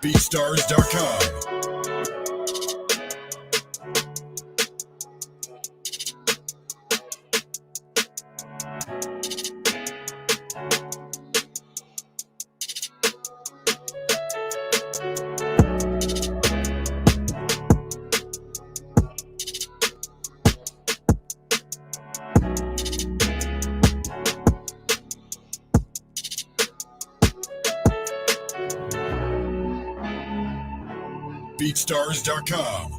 BeatStars.com. BeatStars.com.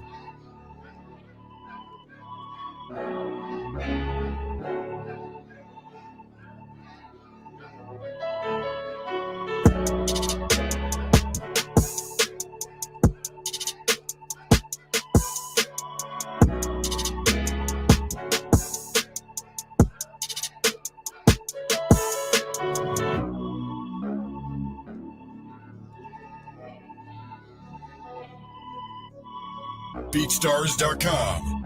BeatStars.com.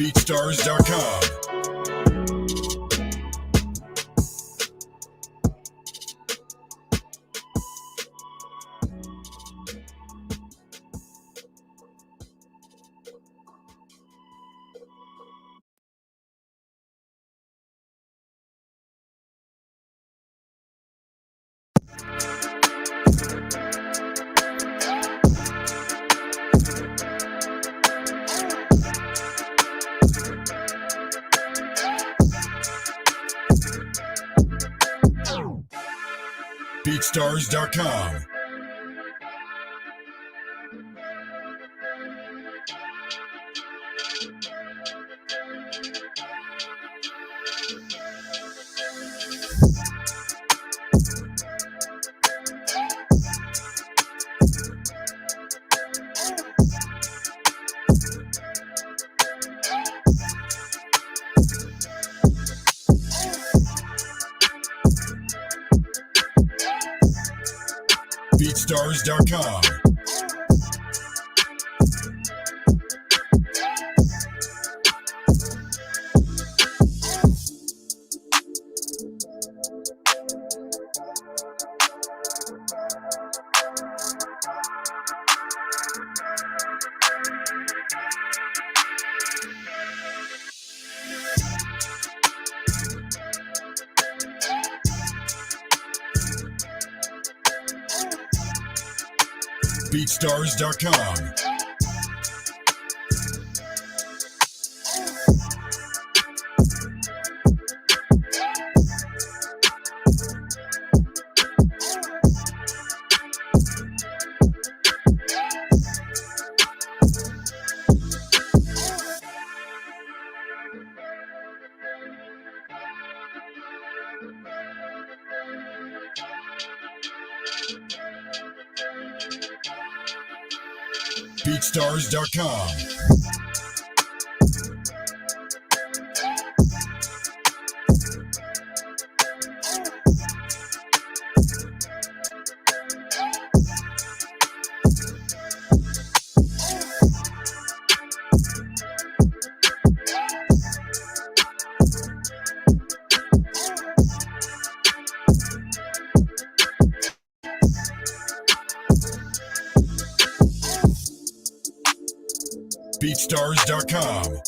BeatStars.com. BeatStars.com. BeatStars.com. BeatStars.com. BeatStars.com. BeatStars.com.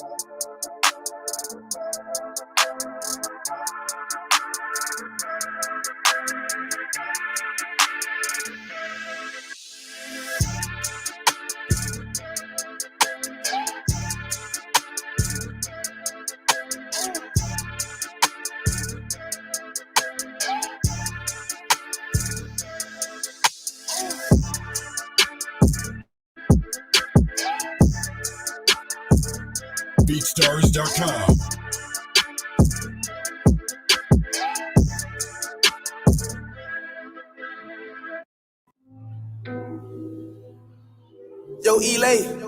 BeatStars.com. Yo, Elay.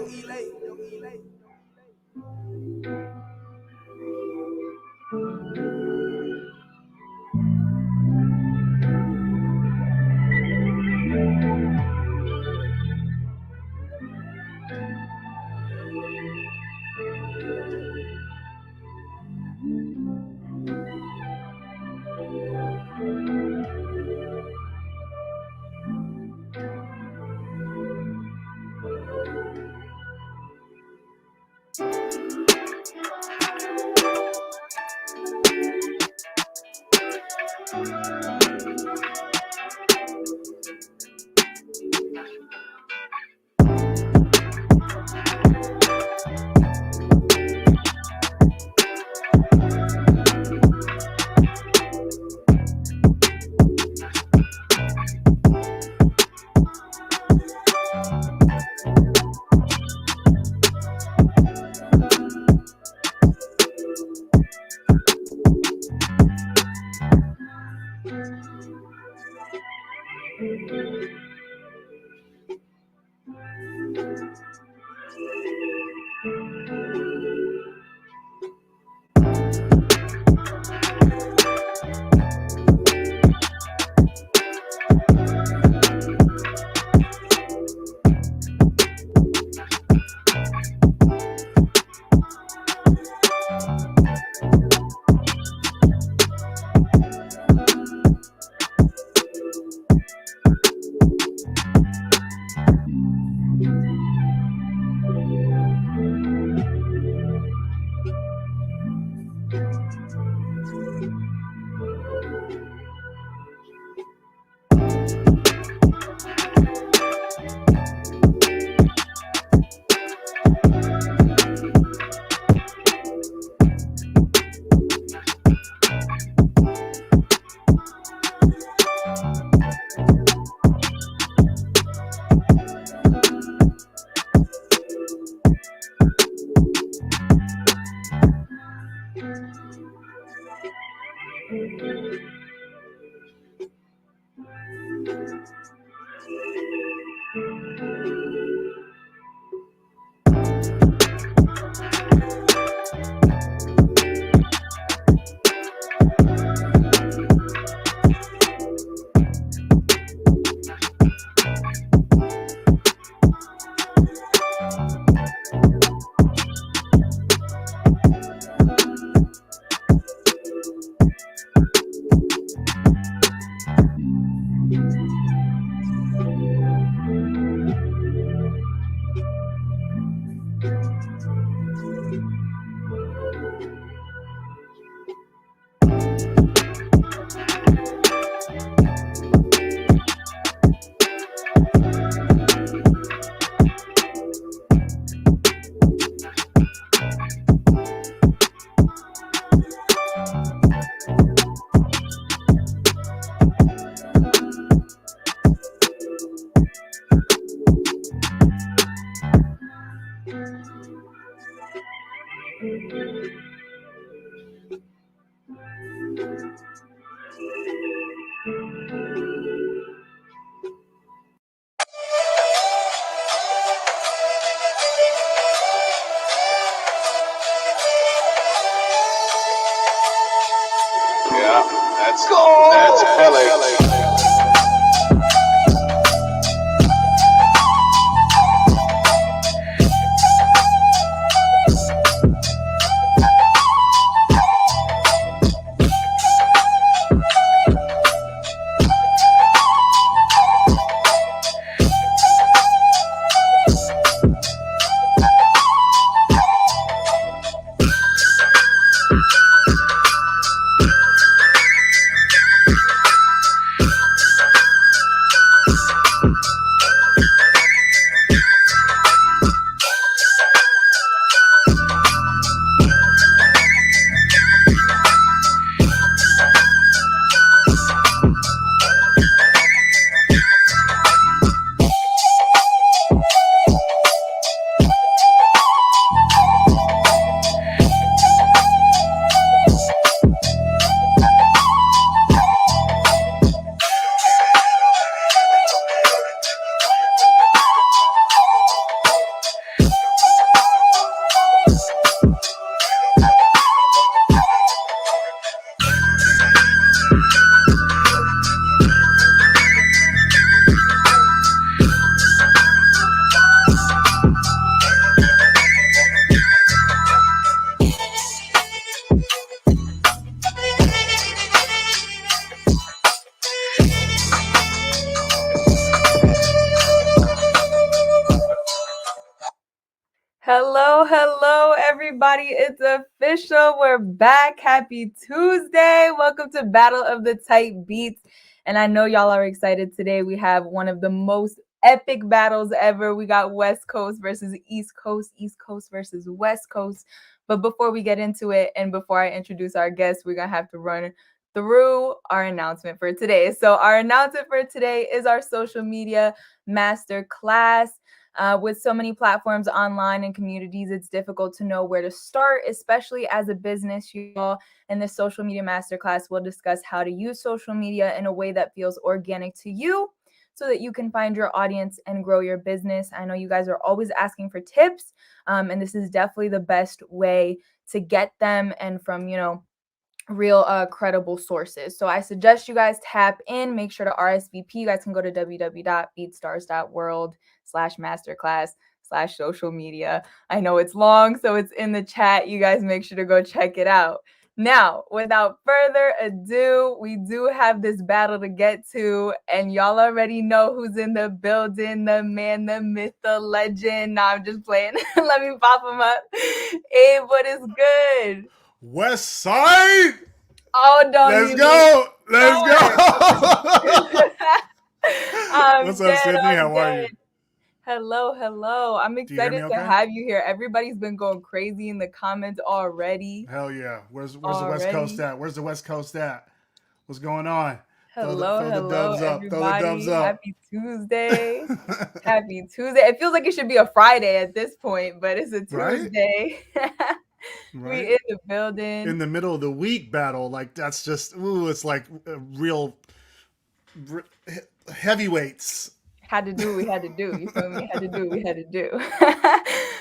Hello, everybody. It's official. We're back. Happy Tuesday. Welcome to Battle of the Type Beats. And I know y'all are excited today. We have one of the most epic battles ever. We got West Coast versus East Coast versus West Coast. But before we get into it and before I introduce our guests, we're going to have to run through our announcement for today. So our announcement for today is our social media master class. With so many platforms online and communities, it's difficult to know where to start, especially as a business, y'all. In this social media masterclass, we'll discuss how to use social media in a way that feels organic to you so that you can find your audience and grow your business. I know you guys are always asking for tips, and this is definitely the best way to get them and from, real credible sources. So I suggest you guys tap in, make sure to RSVP. You guys can go to www.beatsstars.world/masterclass/social media. I know it's long, so it's in the chat. You guys make sure to go check it out. Now, without further ado, we do have this battle to get to, and y'all already know who's in the building, the man, the myth, the legend. Nah, I'm just playing. Let me pop him up. Abe, what is good? West Side. Oh, don't Let's even go. Let's start. go. What's up, Dead. Sydney? I'm How are dead. you? Hello. I'm Do you hear excited me to okay? have you here. Everybody's been going crazy in the comments already. Hell yeah. Where's the West Coast at? Where's the West Coast at? What's going on? Throw the dubs up. Throw the dubs Everybody. up. Happy Tuesday. Happy Tuesday. It feels like it should be a Friday at this point, but it's a Right? Tuesday. Right? We in the building. In the middle of the week battle, like that's just it's like real heavyweights. Had to do what we had to do. You feel me? Had to do what we had to do.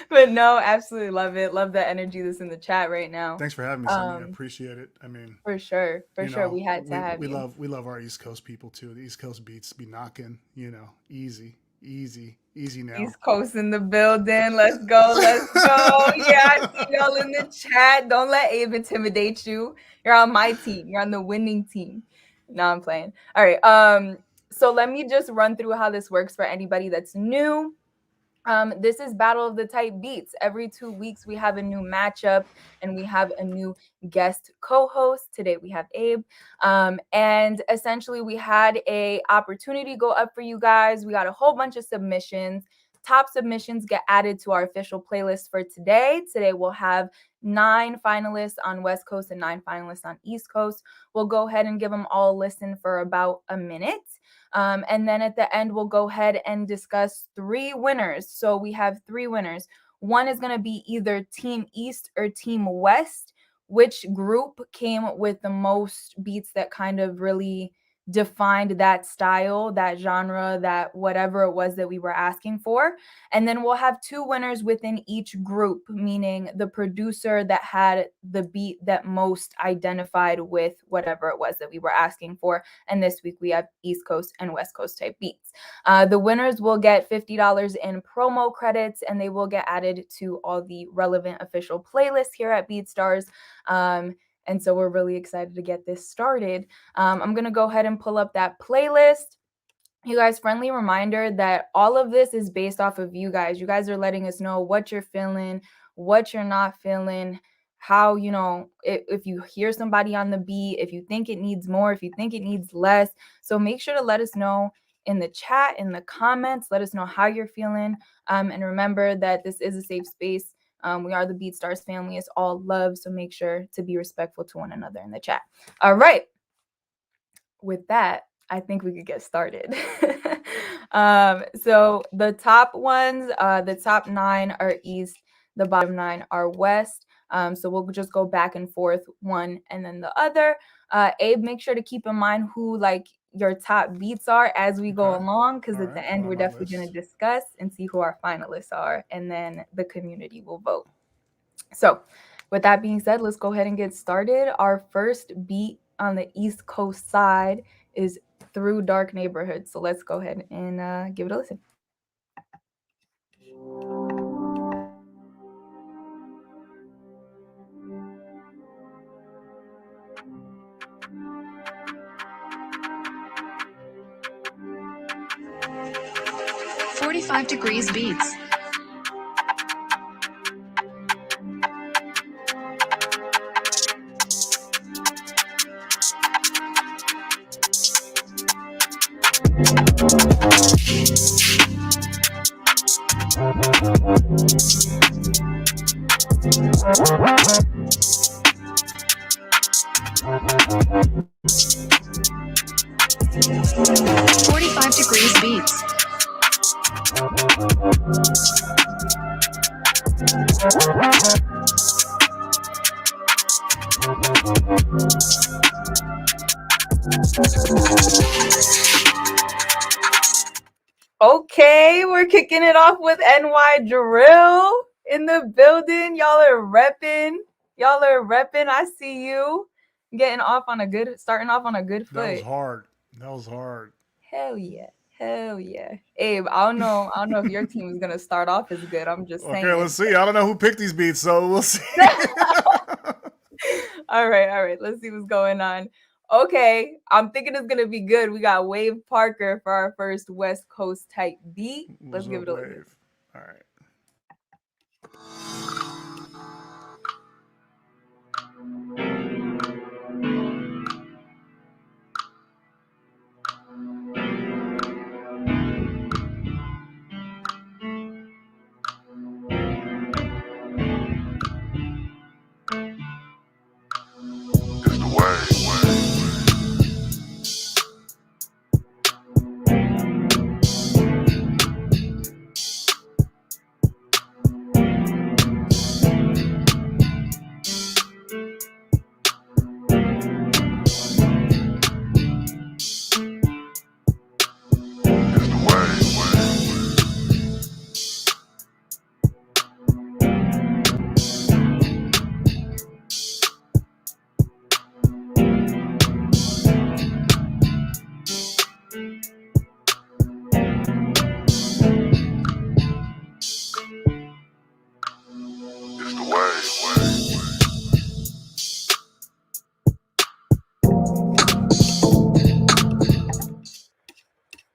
But no, absolutely love it. Love the energy that's in the chat right now. Thanks for having me, Sydney. I appreciate it. I mean, For sure. We had to have we you. love our East Coast people too. The East Coast beats be knocking, easy now. East Coast in the building. Let's go. Yeah, I see y'all in the chat. Don't let Abe intimidate you. You're on my team. You're on the winning team. No, I'm playing. All right. So let me just run through how this works for anybody that's new. This is Battle of the Type Beats. Every 2 weeks, we have a new matchup and we have a new guest co-host. Today, we have Abe. And essentially, we had a opportunity go up for you guys. We got a whole bunch of submissions. Top submissions get added to our official playlist for today. Today, we'll have 9 finalists on West Coast and 9 finalists on East Coast. We'll go ahead and give them all a listen for about a minute. And then at the end, we'll go ahead and discuss 3 winners. So we have 3 winners. One is going to be either Team East or Team West. Which group came with the most beats that kind of really defined that style, that genre, that whatever it was that we were asking for. And then we'll have 2 winners within each group, meaning the producer that had the beat that most identified with whatever it was that we were asking for. And this week we have East Coast and West Coast type beats. The winners will get $50 in promo credits, and they will get added to all the relevant official playlists here at BeatStars. And so we're really excited to get this started. I'm going to go ahead and pull up that playlist. You guys, friendly reminder that all of this is based off of you guys. You guys are letting us know what you're feeling, what you're not feeling, how, if you hear somebody on the beat, if you think it needs more, if you think it needs less. So make sure to let us know in the chat, in the comments. Let us know how you're feeling. And remember that this is a safe space. We are the BeatStars family. It's all love. So make sure to be respectful to one another in the chat. All right. With that, I think we could get started. So the top ones, the top 9 are East, the bottom 9 are West. So we'll just go back and forth, one and then the other. Abe, make sure to keep in mind who your top beats are as we go along, because at the end we're definitely going to discuss and see who our finalists are, and then the community will vote. So with that being said, let's go ahead and get started. Our first beat on the East Coast side is Through Dark Neighborhoods. So let's go ahead and give it a listen. "45 Degrees Beats." 45 Degrees Beats. Okay, we're kicking it off with NY Drill in the building. Y'all are repping. I see you starting off on a good foot. That was hard. Hell yeah. Abe, I don't know if your team is gonna start off as good. I'm just saying. Okay, let's see. I don't know who picked these beats, so we'll see. All right. Let's see what's going on. Okay, I'm thinking it's gonna be good. We got Wave Parker for our first West Coast type beat. Let's give it a listen. All right.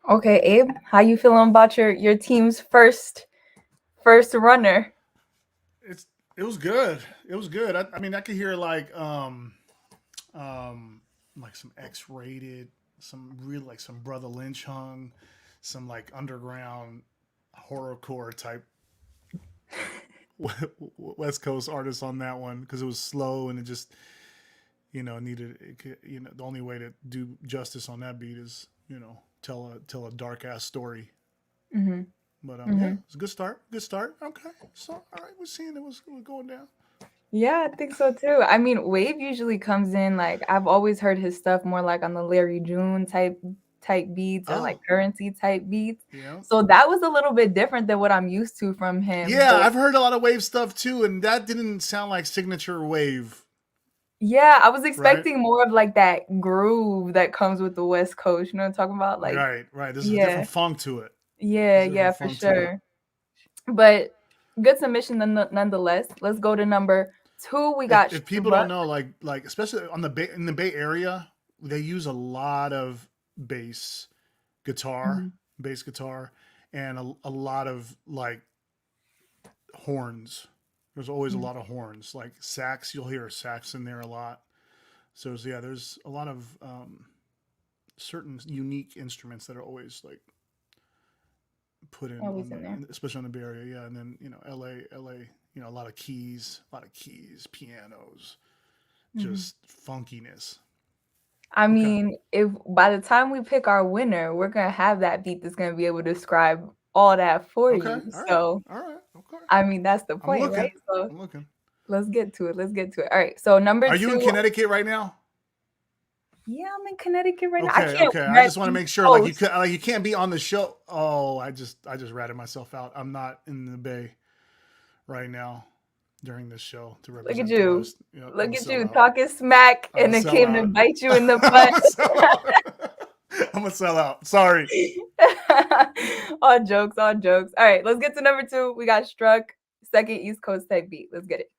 Okay, Abe, how you feeling about your team's first runner? It was good. I mean, I could hear like some X-rated, some really like some Brother Lynch hung, some like underground horrorcore type West Coast artists on that one because it was slow and it just the only way to do justice on that beat is tell a dark ass story. Mm-hmm. But yeah, it's a good start. Okay, so all right, we're seeing it was going down. Yeah, I think so too. I mean, Wave usually comes in like I've always heard his stuff more like on the Larry June type beats or like Currency type beats. Yeah. So that was a little bit different than what I'm used to from him. Yeah, I've heard a lot of Wave stuff too, and that didn't sound like signature Wave. Yeah, I was expecting more of like that groove that comes with the West Coast. You know what I'm talking about? Like right. There's a different funk to it. Yeah, for sure. But good submission nonetheless. Let's go to number 2. We got if people don't know, like especially in the Bay Area, they use a lot of bass guitar, and a lot of like horns. There's always a lot of horns, like sax. You'll hear a sax in there a lot. So yeah, there's a lot of certain unique instruments that are always like put in there, especially on the Bay Area. Yeah, and then LA, a lot of keys, pianos, just funkiness. I mean, if by the time we pick our winner, we're gonna have that beat that's gonna be able to describe all that for you. So, all right, okay. I mean, that's the point, right? So I'm looking. Let's get to it. All right. So number 2. Are you in Connecticut right now? Yeah, I'm in Connecticut right now. Okay. I just want to make sure, like you can't be on the show. Oh, I just ratted myself out. I'm not in the Bay right now during this show to represent. Look at you. Yep, Look at you talking smack, and it came to bite you in the butt. I'm gonna sell out. Sorry. All jokes. All right, let's get to number 2. We got Struck, second East Coast type beat. Let's get it.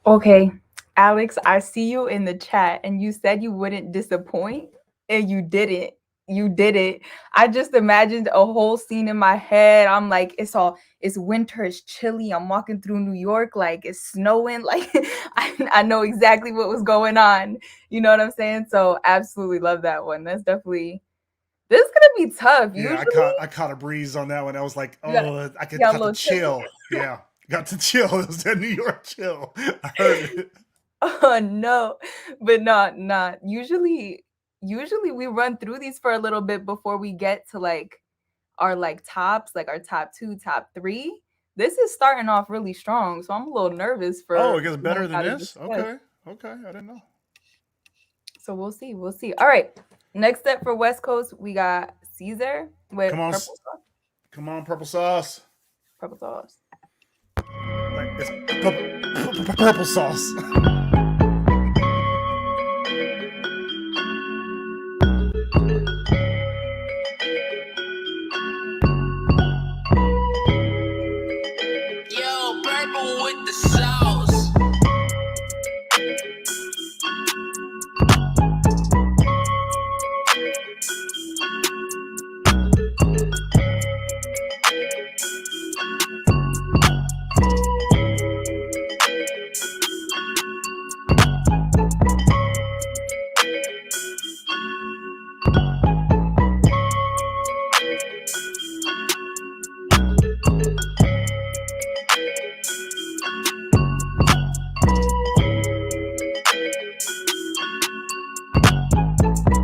Okay, Alex, I see you in the chat and you said you wouldn't disappoint and you didn't. You did it. I just imagined a whole scene in my head. I'm like, it's winter, it's chilly. I'm walking through New York, like it's snowing. Like I know exactly what was going on. You know what I'm saying? So absolutely love that one. That's definitely this is gonna be tough. Yeah, Usually I caught a breeze on that one. I was like, you got oh, I you could got a got the little chilly. chill. Yeah, got the chill. It was that New York chill. I heard it. Oh no, but not usually we run through these for a little bit before we get to like our like tops, like our top two, top three. This is starting off really strong, so I'm a little nervous Oh, for it gets what we better than gotta this. discuss. Okay, okay, I didn't know. So we'll see, we'll see. All right, next up for West Coast, we got Caesar with Come on, purple sauce. come on, purple sauce. Purple sauce. Like it's purple sauce. Yo, purple with the sauce.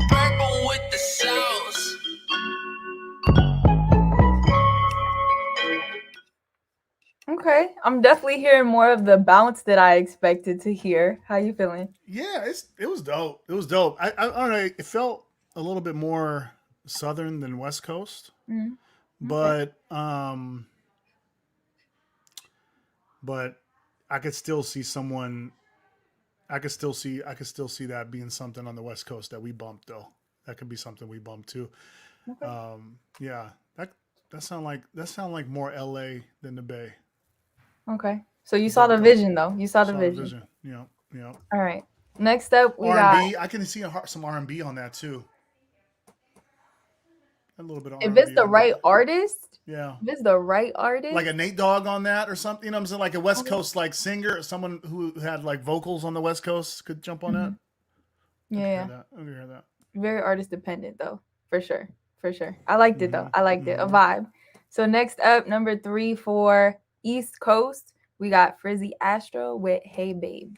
Purple with the sauce. Okay, I'm definitely hearing more of the bounce that I expected to hear. How you feeling? Yeah, it was dope. It was dope. I don't know. It felt a little bit more southern than West Coast, Mm, okay. but but I could still see someone. I could still see that being something on the West Coast that we bumped though. That could be something we bumped too. Okay. Yeah, that sound like more L.A. than the Bay. Okay. So you Does saw that the come? vision though. You saw the Saw the vision. vision. Yeah, yeah. All right. Next up, we R and got B. I can see some R&B on that too. A little bit of if it's R&B the on that. right artist, Yeah. if it's the right artist, Like a Nate Dogg on that or something. You know what I'm saying? Like a West okay. Coast like singer or someone who had like vocals on the West Coast could jump on that. Mhm. I could hear Yeah, that. I could hear that. very artist dependent though, for sure, for sure. I liked it though. Mm-hmm. I liked it. A Mm-hmm. vibe. So next up, number 3 for East Coast, we got Frizzy Astro with Hey Babe.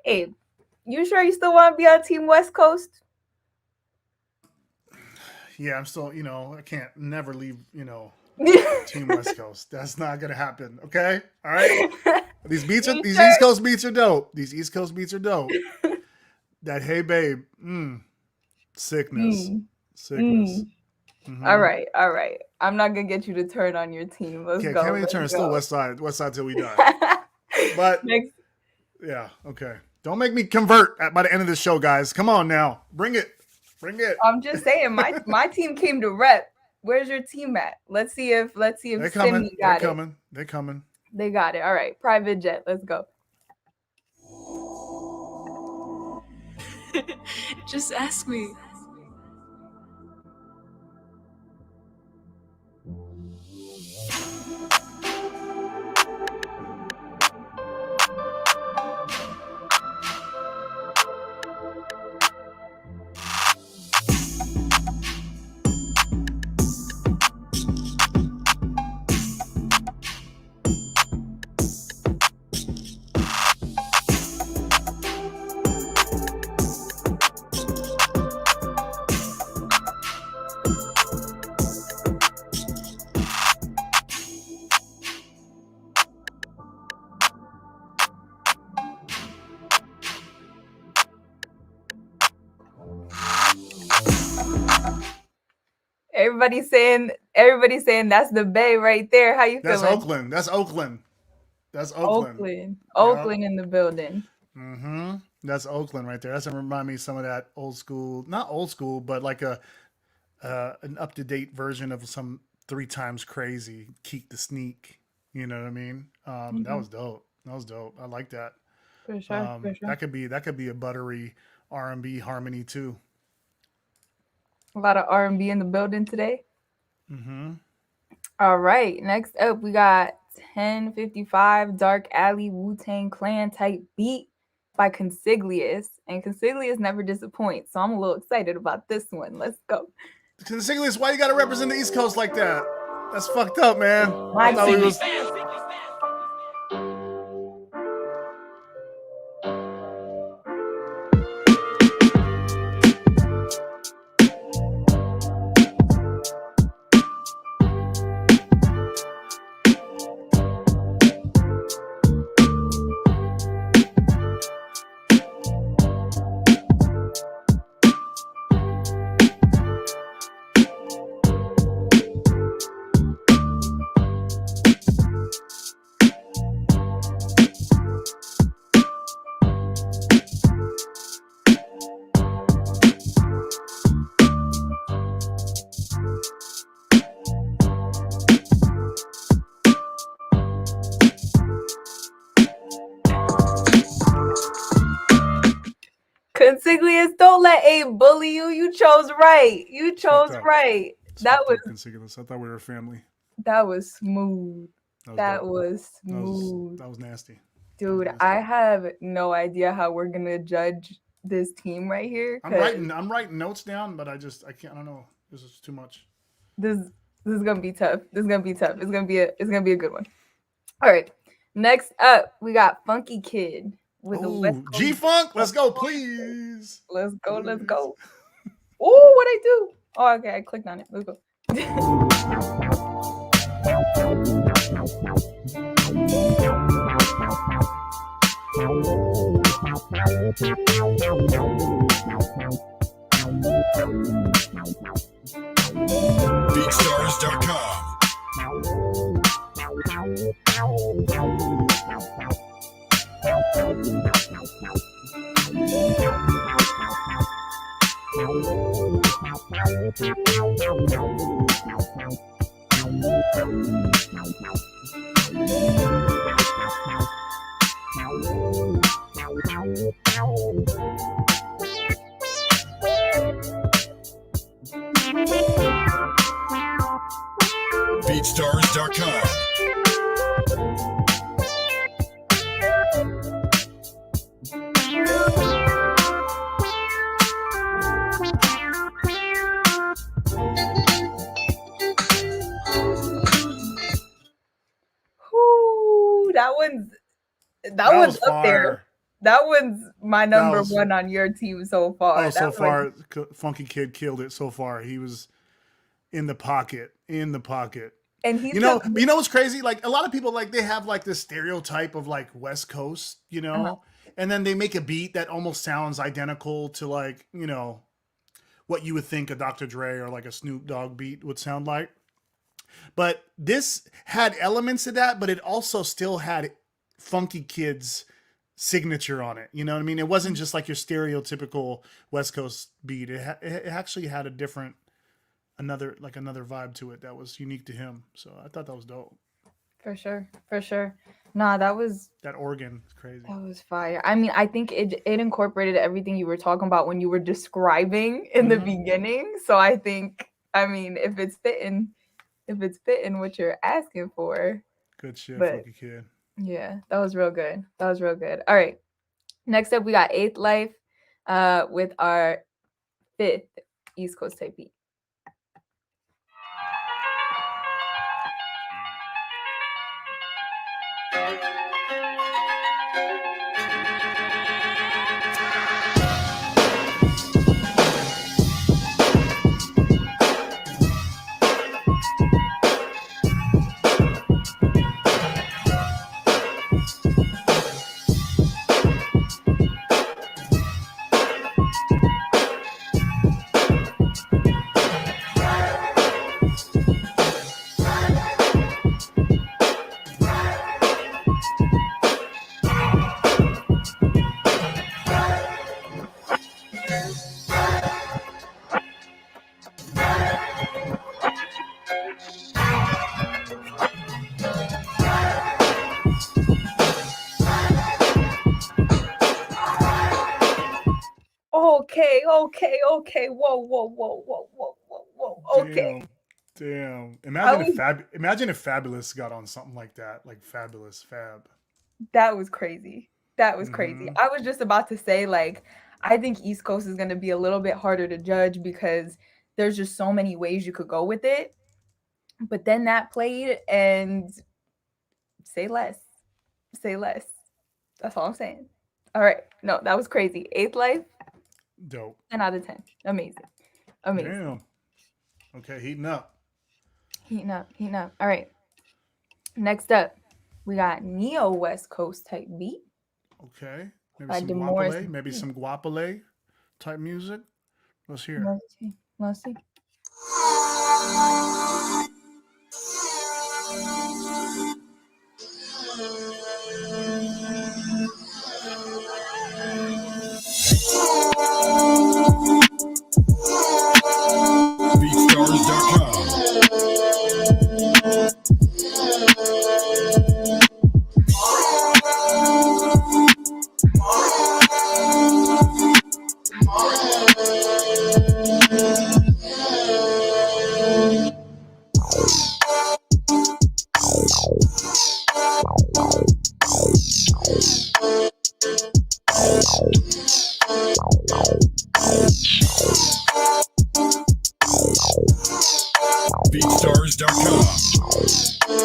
Hey, you sure you still want to be on Team West Coast? Yeah, I'm still, I can't never leave, You Team West Coast. That's not gonna happen. Okay? All right. These sure? East Coast beats are dope. These East Coast beats are dope. That Hey Babe, sickness. Mm, Sickness. mm. All Mm-hmm. right, all right. I'm not gonna get you to turn on your team. Let's Can't go. really turn. Let's It's still go. West Side till we die. But Next, yeah, okay. Don't make me convert by the end of the show, guys. Come on now. Bring it. Bring it. I'm just saying, my team came to rep. Where's your team at? Let's see They're if coming. Simi They're got it. coming. They're coming. They got it. All right, private jet. Let's go. Just ask me. Everybody's saying that's the Bay right there. How you That's feeling? Oakland. That's Oakland. That's Oakland. Oakland in the building. Mm-hmm. That's Oakland right there. That's gonna remind me of some of that old school, not old school, but like an up to date version of some 3 Times Crazy, Keek the Sneak. You know what I mean? That was dope. That was dope. I like that. For sure. That could be a buttery R&B harmony too. A lot of R&B in the building today. Mm-hmm. All right. Next up, we got 1055 Dark Alley Wu-Tang Clan type beat by Consiglious. And Consiglious never disappoints. So I'm a little excited about this one. Let's go. Consiglious, why you gotta represent the East Coast like that? That's fucked up, man. My I thought we was. Consiglious, don't let Abe bully you. You chose right. You chose Fucked up. right. That was Consiglious. I thought we were a family. that was smooth. That dope. was smooth. That was nasty. Dude, nasty. I have no idea how we're gonna judge this team right here. I'm writing notes down, but I can't. I don't know. This is too much. This is gonna be tough. This is gonna be tough. It's gonna be a good one. All right. Next up, we got Funky Kid with the West Coast. G-Funk. Let's go, please. Let's go. Let's go. Oh, what I do? Oh, okay. I clicked on it. Let's go. BeatStars.com. BeatStars.com. Whoo, that one's was up there. fire. That one's my number was- one on your team so far. Oh, That so was- far, Funky Kid killed it. So far, he was in the pocket. and he You know what's crazy? Like a lot of people, like they have like this stereotype of like West Coast, you know, Uh-huh. and then they make a beat that almost sounds identical to like what you would think a Dr. Dre or like a Snoop Dogg beat would sound like. But this had elements of that, but it also still had Funky Kid's signature on it. You know what I mean? It wasn't just like your stereotypical West Coast beat. It actually had a different, another vibe to it that was unique to him. So I thought that was dope. For sure. Nah, that was organ is crazy. That was fire. I mean, I think it incorporated everything you were talking about when you were describing in the beginning. So I think, I mean, if it's fitting what you're asking for. Good shit, But- Funky Kid. Yeah, that was real good. All right. Next up, we got Eighth Life with our 5th East Coast type beat. Okay, okay, okay. Whoa, whoa, whoa, whoa, whoa, whoa, whoa. Okay. Damn. I was Imagine if Fabulous got on something like that, like Fabulous Fab. That was crazy. That was crazy. Mm-hmm. I was just about to say, like, I think East Coast is going to be a little bit harder to judge because there's just so many ways you could go with it. But then that played, and say less. Say less. That's all I'm saying. All right. No, that was crazy. Eighth Life, Dope. 10 out of 10. Amazing. Amazing. Damn. Okay, heating up. Heating up. Heating up. All right. Next up, we got Neo West Coast type beat. Okay. Maybe By some Demoris. guapole, maybe some guapole type music. Let's hear. Let's see. Let's see. BeatStars.com. BeatStars.com.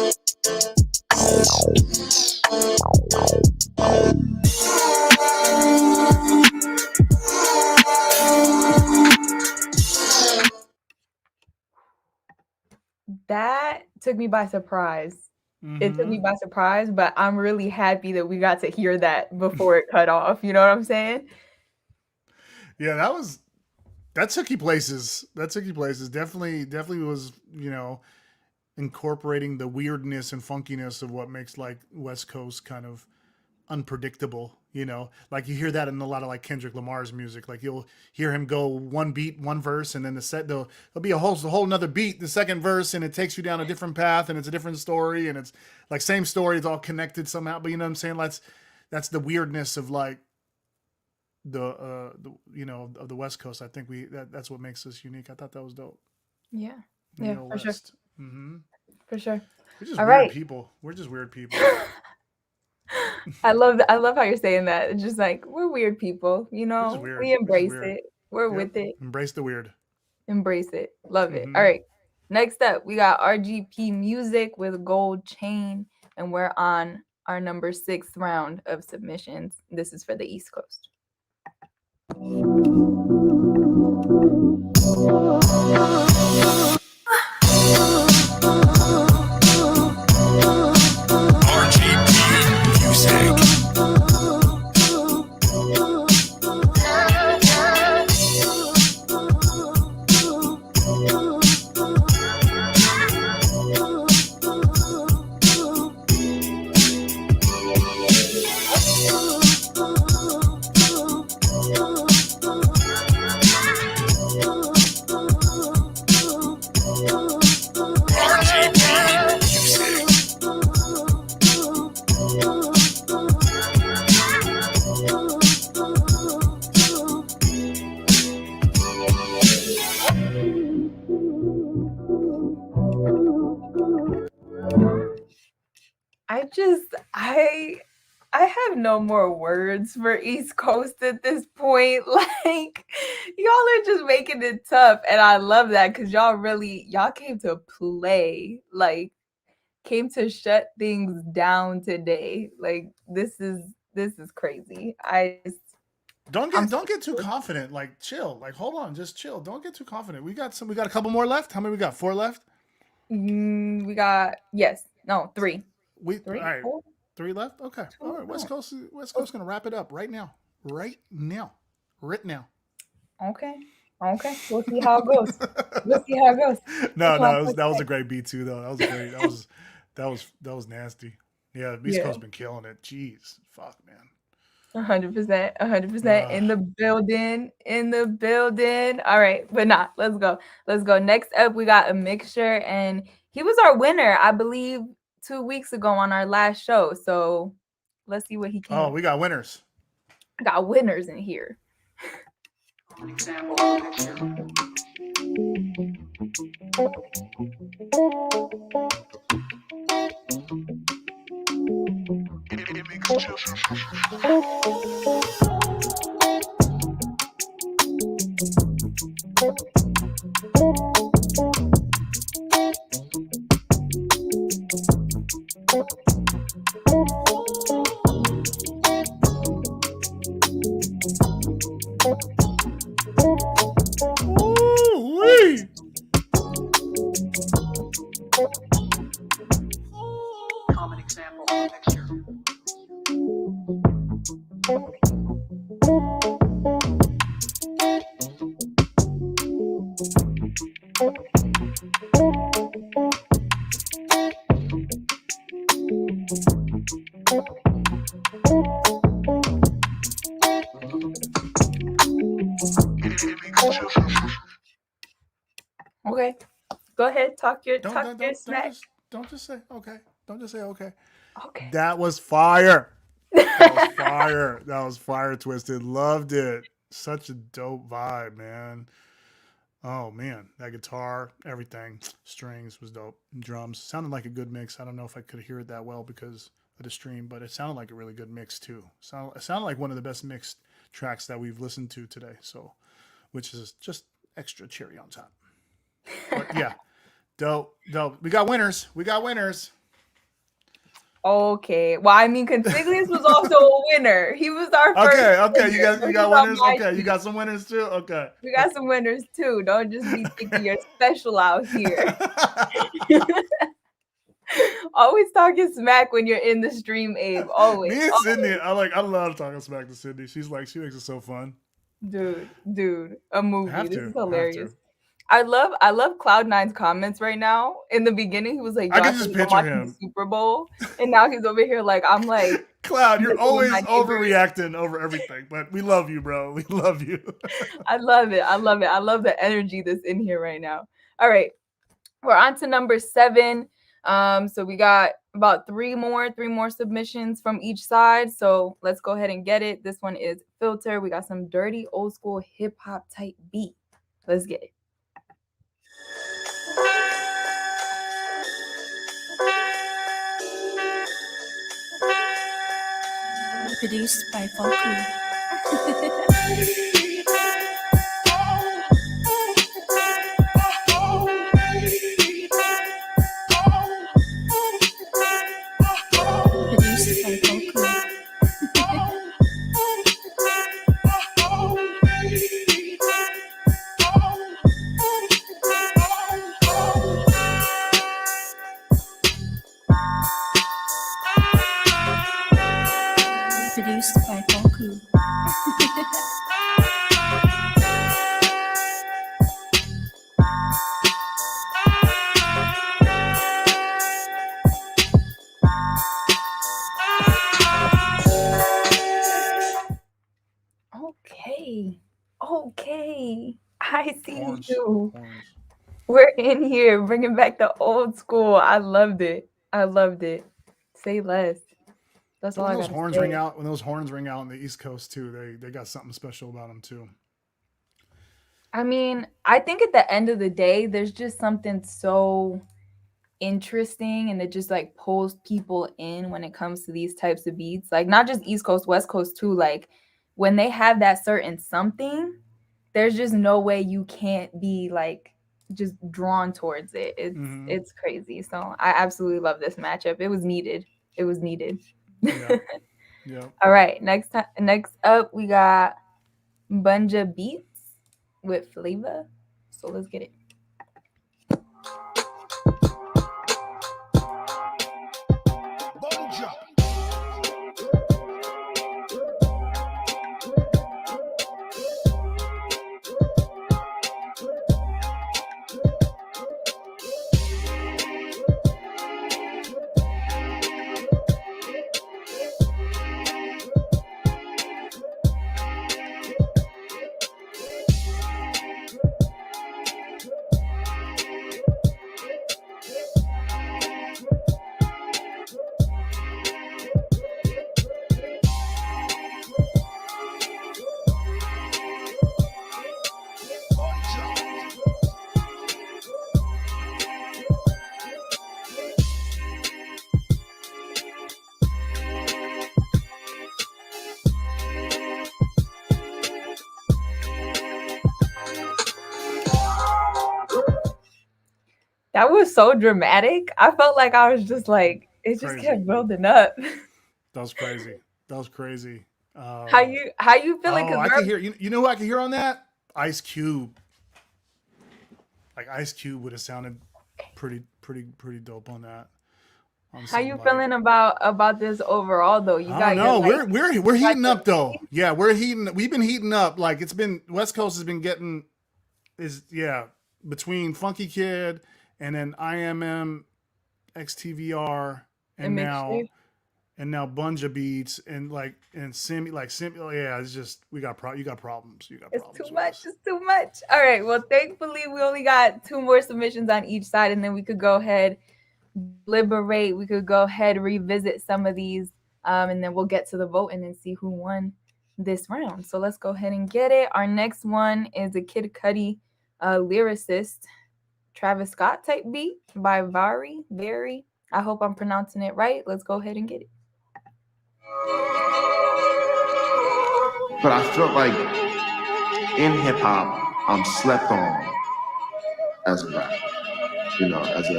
That took me by surprise. It took me Mm-hmm. by surprise, but I'm really happy that we got to hear that before it cut off. You know what I'm saying? Yeah, that took you places. That took you places. Definitely was, incorporating the weirdness and funkiness of what makes like West Coast kind of unpredictable, like you hear that in a lot of like Kendrick Lamar's music. Like you'll hear him go one beat, one verse, and then there'll be a whole another beat, the second verse, and it takes you down a different path, and it's a different story, and it's like same story, it's all connected somehow. But you know what I'm saying? That's the weirdness of like of the West Coast. I think that's what makes us unique. I thought that was dope. Yeah. Yeah, Neo for sure. West. Mm-hmm. For sure. We're just All weird right. people. We're just weird people. I love how you're saying that. It's just like we're weird people, We're just weird. we We're just embrace weird. it. We're Yep. with it. Embrace the weird. Embrace it. Love it. Mm-hmm. All right. Next up, we got RGP Music with Gold Chain, and we're on our number 6th round of submissions. This is for the East Coast. RGP Music. RGP Music. I have no more words for East Coast at this point. Like y'all are just making it tough, and I love that because y'all came to play, like came to shut things down today. Like this is crazy. Don't get too confident. Like chill. Like hold on, just chill. Don't get too confident. We got a couple more left. How many we got? 4 left. We got three. All right. Four? 3 left. Okay. All right. West Coast gonna wrap it up right now. Right now. Okay. We'll see how it goes. No, That's all that was I a great beat too, though. That was great. That was nasty. Yeah, the East Yeah. Coast been killing it. Jeez, fuck, man. 100%, 100% in the building, in the building. All right, but nah, let's go. Let's go. Next up, we got a mixture, and he was our winner, I believe, 2 weeks ago on our last show. So let's see what he Oh, came. we got winners. Got winners in here. Ooh-wee. Common example of mixture. Okay, go ahead. Talk your Don't smack. don't just say okay. Don't just say okay. Okay. That was fire. That was fire. That was fire, Twisted. Loved it. Such a dope vibe, man. Oh man, that guitar, everything, strings was dope. Drums sounded like a good mix. I don't know if I could hear it that well because of the stream, but it sounded like a really good mix too. It sounded like one of the best mixed tracks that we've listened to today. So, which is just extra cherry on top. But yeah, dope. We got winners. Okay. Well, I mean, Consiglius was also a winner. He was our first. Okay. You winner, so got he's on winners. my Okay, you team. got some winners too. Okay. We got some winners too. Don't just be thinking you're special out here. Always talking smack when you're in the stream, Abe. Always. Me and Always. Sydney, I love talking smack to Sydney. She makes it so fun. Dude, a movie. Have This to, is have hilarious. to. I love Cloud9's comments right now. In the beginning, he was like, I can "Josh, just I'm picture watching him. the Super Bowl," and now he's over here like, I'm like, Cloud, you're looking at always my neighbors. overreacting over everything, but we love you, bro. We love you. I love it. I love the energy that's in here right now. All right, we're on to number 7. So we got about three more submissions from each side. So let's go ahead and get it. This one is Filter. We got some dirty old school hip hop type beat. Let's get it. Produced by Falku. Produced by Falku. Produced by Falku. Okay. I see Horns. you. Horns. We're in here bringing back the old school. I loved it. Say less. That's all When I those gotta horns say. ring out, on the East Coast too, they got something special about them too. I mean, I think at the end of the day, there's just something so interesting and it just like pulls people in when it comes to these types of beats. Like not just East Coast, West Coast too. Like when they have that certain something, there's just no way you can't be like just drawn towards it. It's crazy. So I absolutely love this matchup. It was needed. Yeah. Yeah. All right. Next up, we got Bunja Beats with Flavor. So let's get it. That was so dramatic. I felt like I was just like it just Crazy. kept building up. That was crazy. That was crazy. How you feeling? Oh, Cause I can hear you. You know who I can hear on that? Ice Cube. Like Ice Cube would have sounded pretty dope on that. On how you some like feeling about this overall though? You I got don't your know. like We're you got heating your up though. Yeah, we're heating. We've been heating up. Like it's been West Coast has been getting is yeah between Funky Kid and then IMM XTVR a and mixture. now Bunja Beats and Sim. Oh, yeah, it's just you got problems. You got It's too problems with much. us. It's too much. All right. Well, thankfully, we only got two more submissions on each side, and then we could go ahead, liberate. We could go ahead, revisit some of these, and then we'll get to the voting and see who won this round. So let's go ahead and get it. Our next one is a Kid Cudi lyricist, Travis Scott type beat by Vari. I hope I'm pronouncing it right. Let's go ahead and get it. But I felt like in hip hop, I'm slept on as a rapper, as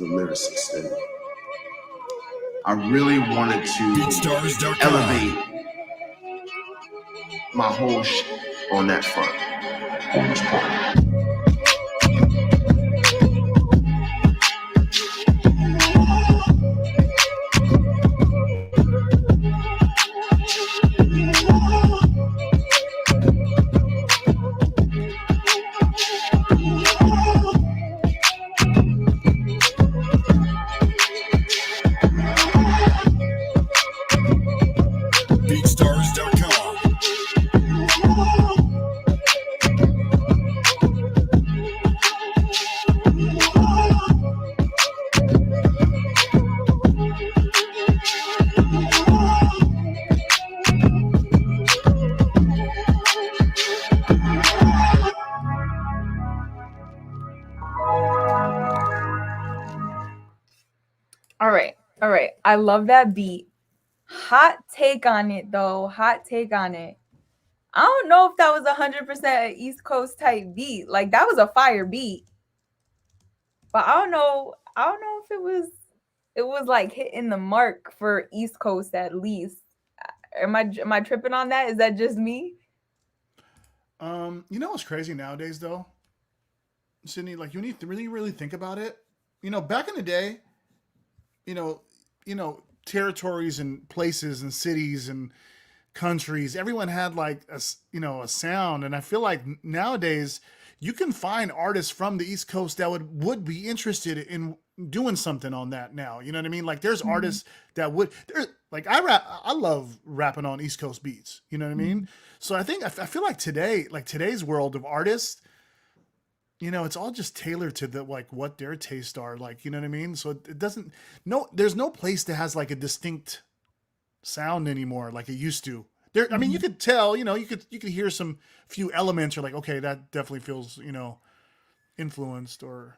a lyricist. And I really wanted to BeatStars.com. elevate my whole shit on that front. BeatStars.com. All right. I love that beat. Hot take on it though. Hot take on it. I don't know if that was 100% an East Coast type beat. Like that was a fire beat, but I don't know. I don't know if it was like hitting the mark for East Coast at least. Am I tripping on that? Is that just me? You know what's crazy nowadays though, Sydney? Like you need to really think about it. Back in the day, you know, territories and places and cities and countries, everyone had like a sound, and I feel like nowadays you can find artists from the East Coast that would be interested in doing something on that now. You know what I mean? Like there's artists that would like I love rapping on East Coast beats. You know what I mean? So I feel like today's world of artists, it's all just tailored to the like what their tastes are like, you know what I mean? So it doesn't there's no place that has like a distinct sound anymore like it used to. I mean, you could tell, you could hear some few elements. You're like, okay, that definitely feels, influenced or,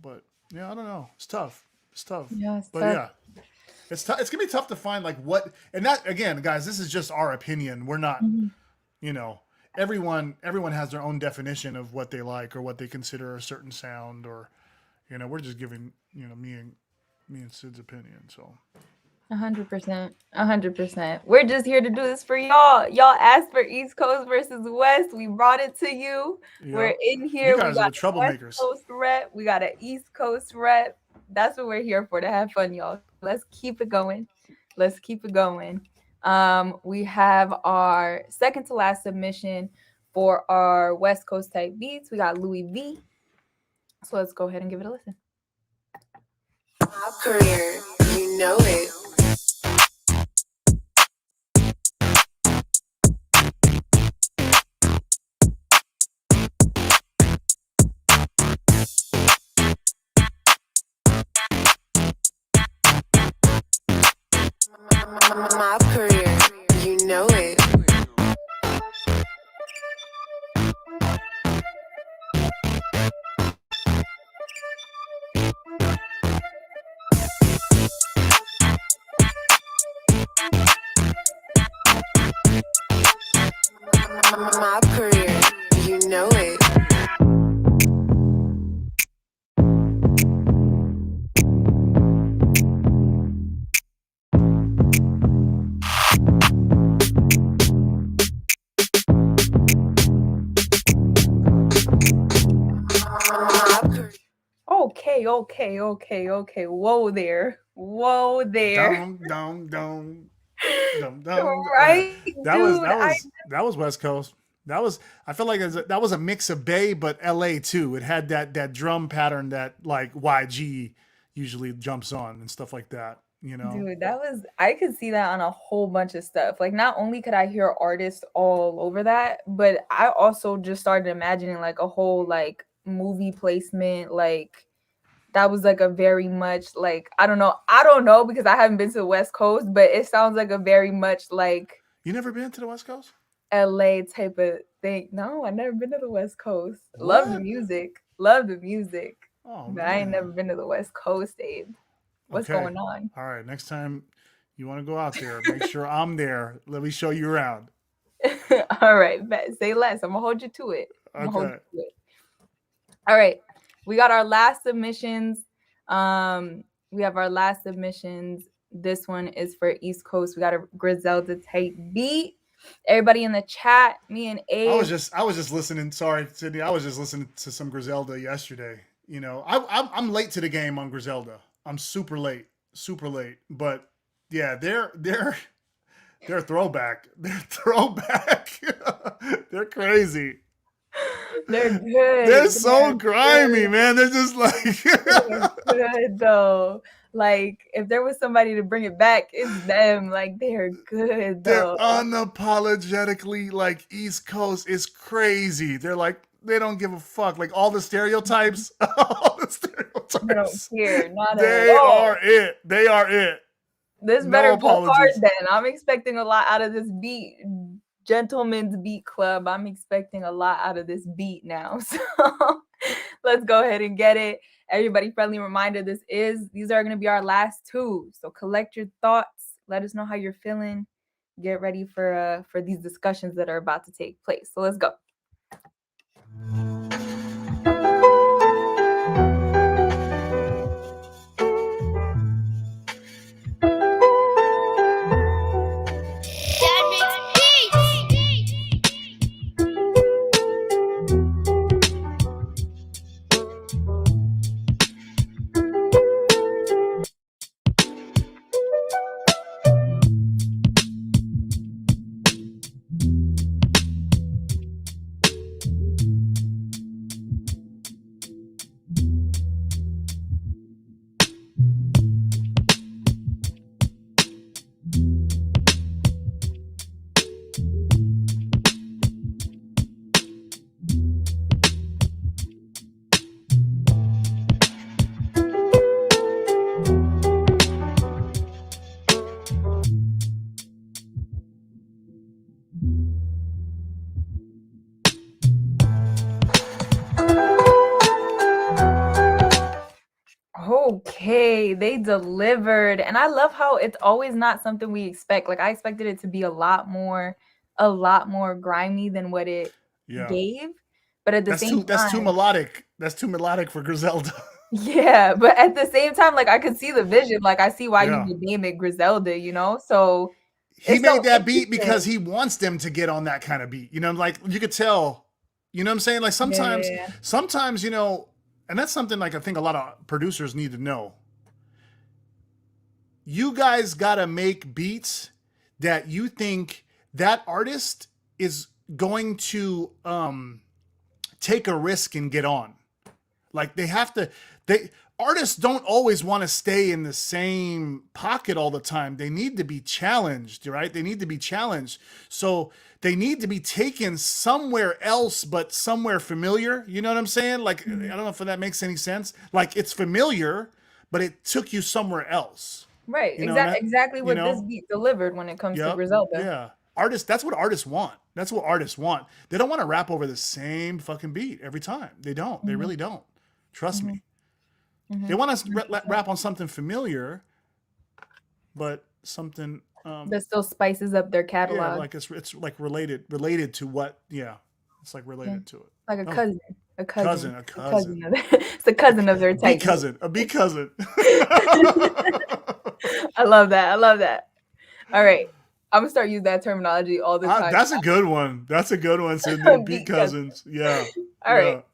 but yeah, I don't know. It's tough. Yeah, it's But tough. yeah, it's tough. It's gonna be tough to find like what, and that again, guys, this is just our opinion. We're not, everyone has their own definition of what they like or what they consider a certain sound, or, we're just giving, me and Sid's opinion. So 100%. 100%. We're just here to do this for y'all. Y'all asked for East Coast versus West. We brought it to you. yeah. We're in here. You guys We are got the a West troublemakers. Coast rep. We got an East Coast rep. That's what we're here for, to have fun, y'all. Let's keep it going. We have our second to last submission for our West Coast type beats. We got Louis V. So let's go ahead and give it a listen. Top career, you know it. My career, you know it. My career, you know it. okay. Whoa there. Whoa there. Dum dum dum dum dum. Yeah, Right, that was dude. that was West Coast. That was I feel like that was a mix of Bay but L.A. too. It had that drum pattern that like YG usually jumps on and stuff like that. You know. Dude, that was I could see that on a whole bunch of stuff. Like not only could I hear artists all over that, but I also just started imagining like a whole like movie placement. Like that was like a very much like I don't know because I haven't been to the West Coast, but it sounds like a very much like You never been to the West Coast? LA type of thing. No, I've never been to the West Coast. Love the What? music. Love the music. Oh But I ain't never man. been to the West Coast, Abe. What's Okay. going on? All right. Next time you want to go out there, make sure I'm there. Let me show you around. All right, bet. Say less. I'm gonna hold you to it. Okay. All right. We got our last submissions. We have our last submissions. This one is for East Coast. We got a Griselda type beat. Everybody in the chat, me and Abe. I was just listening. Sorry, Sydney. I was just listening to some Griselda yesterday. You know, I'm late to the game on Griselda. I'm super late. But yeah, they're throwback. They're throwback. They're crazy. They're good. They're so grimy, man. They're just like They're good though. Like if there was somebody to bring it back, it's them. Like they're good they're though. unapologetically like East Coast. It's crazy. They're like they don't give a fuck. Like all the stereotypes, all the They don't stereotypes. care. Not They at all. are it. They are it. This No better go hard apologies. then. I'm expecting a lot out of this beat. Gentleman's Beat Club. I'm expecting a lot out of this beat now. So let's go ahead and get it. Everybody, friendly reminder, these are going to be our last two. So collect your thoughts. Let us know how you're feeling. Get ready for these discussions that are about to take place. So let's go. Okay, they delivered. And I love how it's always not something we expect. Like I expected it to be a lot more grimy than what it Yeah. gave. But at the same That's too time, melodic. That's too melodic for Griselda. yeah, but at the same time, like I could see the vision. Like I see why Yeah. you would name it Griselda, you know? So He it's so made that beat interesting. because he wants them to get on that kind of beat. You know, like you could tell, you know what I'm saying? Like sometimes, you know, and that's something like I think a lot of producers need to know. You guys got to make beats that you think that artist is going to take a risk and get on. Like artists don't always want to stay in the same pocket all the time. They need to be challenged, right? They need to be challenged. So they need to be taken somewhere else, but somewhere familiar. You know what I'm saying? Like, I don't know if that makes any sense. Like it's familiar, but it took you somewhere else. Right. You know, Exactly what this beat delivered when it comes to Griselda. Yeah. Artists, that's what artists want. That's what artists want. They don't want to rap over the same fucking beat every time. They don't. Mm-hmm. They really don't. Trust me. They want us to rap on something familiar, but something that still spices up their catalog. yeah, like it's like related to what? Yeah, it's like related to it. Like a cousin. A cousin. It's a cousin of their type. A beat cousin. I love that. All right. I'm gonna start using that terminology all the time. That's a good one. Sydney. Beat cousins. Yeah. All right.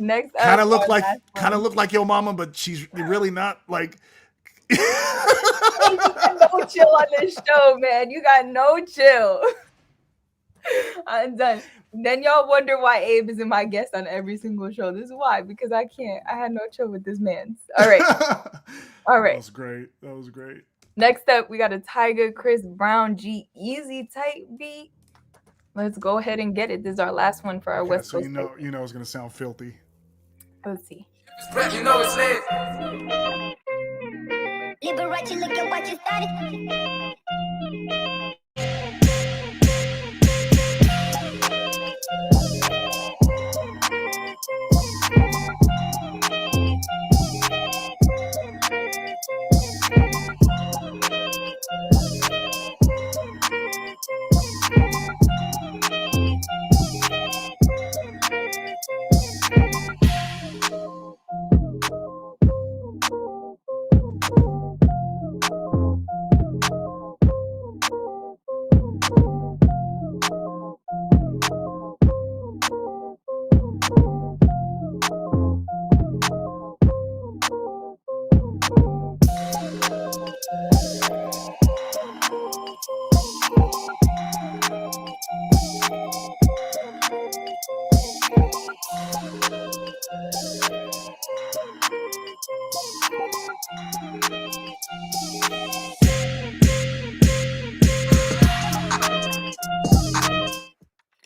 Next up, Kind of look our like last kind of one. look like your mama, but she's really not like. Hey, you got no chill on this show, man. You got no chill. I'm done. Then y'all wonder why Abe is in my guest on every single show. This is why, because I can't. I had no chill with this man. All right. All That right. was great. That was great. Next up, we got a Tiger Chris Brown G Easy type beat. Let's go ahead and get it. This is our last one for our Okay, West so Coast. you know it's gonna sound filthy. Let's see. You know it's lit. Liberace, look at what you started.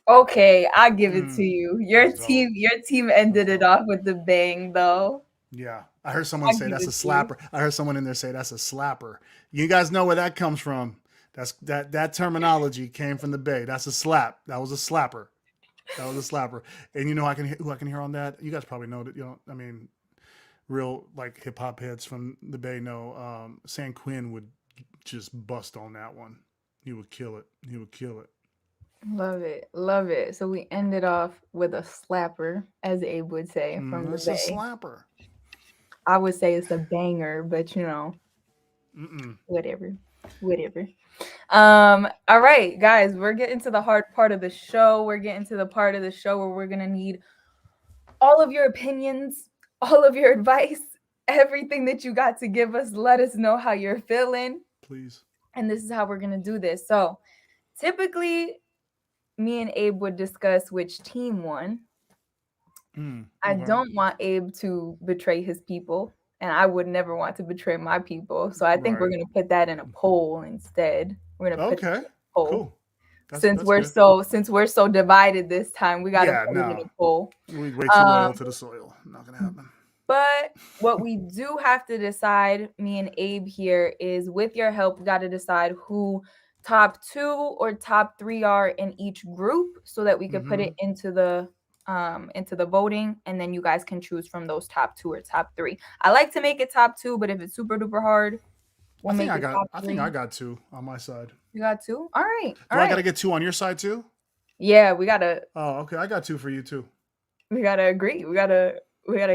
Okay, I give it to Mm, you. Your that's dope. team ended it off with the bang, though. Yeah, I heard someone say give that's a it to you. slapper. I heard someone in there say that's a slapper. You guys know where that comes from. That terminology came from the Bay. That's a slap. That was a slapper. That was a slapper. And you know who I can hear on that? You guys probably know that. You know, I mean, real like hip hop heads from the Bay know. San Quinn would just bust on that one. He would kill it. He would kill it. Love it. Love it. So we ended off with a slapper, as Abe would say, from the That's a Bay. slapper. I would say it's a banger, but you know, Mm-mm. whatever. Whatever. All right, guys, we're getting to the hard part of the show. We're getting to the part of the show where we're gonna need all of your opinions, all of your advice, everything that you got to give us. Let us know how you're feeling. Please. And this is how we're gonna do this. So typically me and Abe would discuss which team won. I Okay. don't want Abe to betray his people, and I would never want to betray my people. So I think we're Right. gonna put that in a poll instead. We're gonna put it in Okay. a poll. Cool. Since That's we're good. so divided this time, we gotta Yeah, put it in no. a poll. We way too loyal to the soil. Not gonna happen. But what we do have to decide, me and Abe here, is with your help, we got to decide who top 2 or top 3 are in each group, so that we could put it into the voting, and then you guys can choose from those top 2 or top 3. I like to make it top 2, but if it's super duper hard, we'll make it top 3. I think I got 2 on my side. You got 2? All right. Do I gotta get 2 on your side too? Yeah, we gotta Oh, okay. I got 2 for you too. agree. We gotta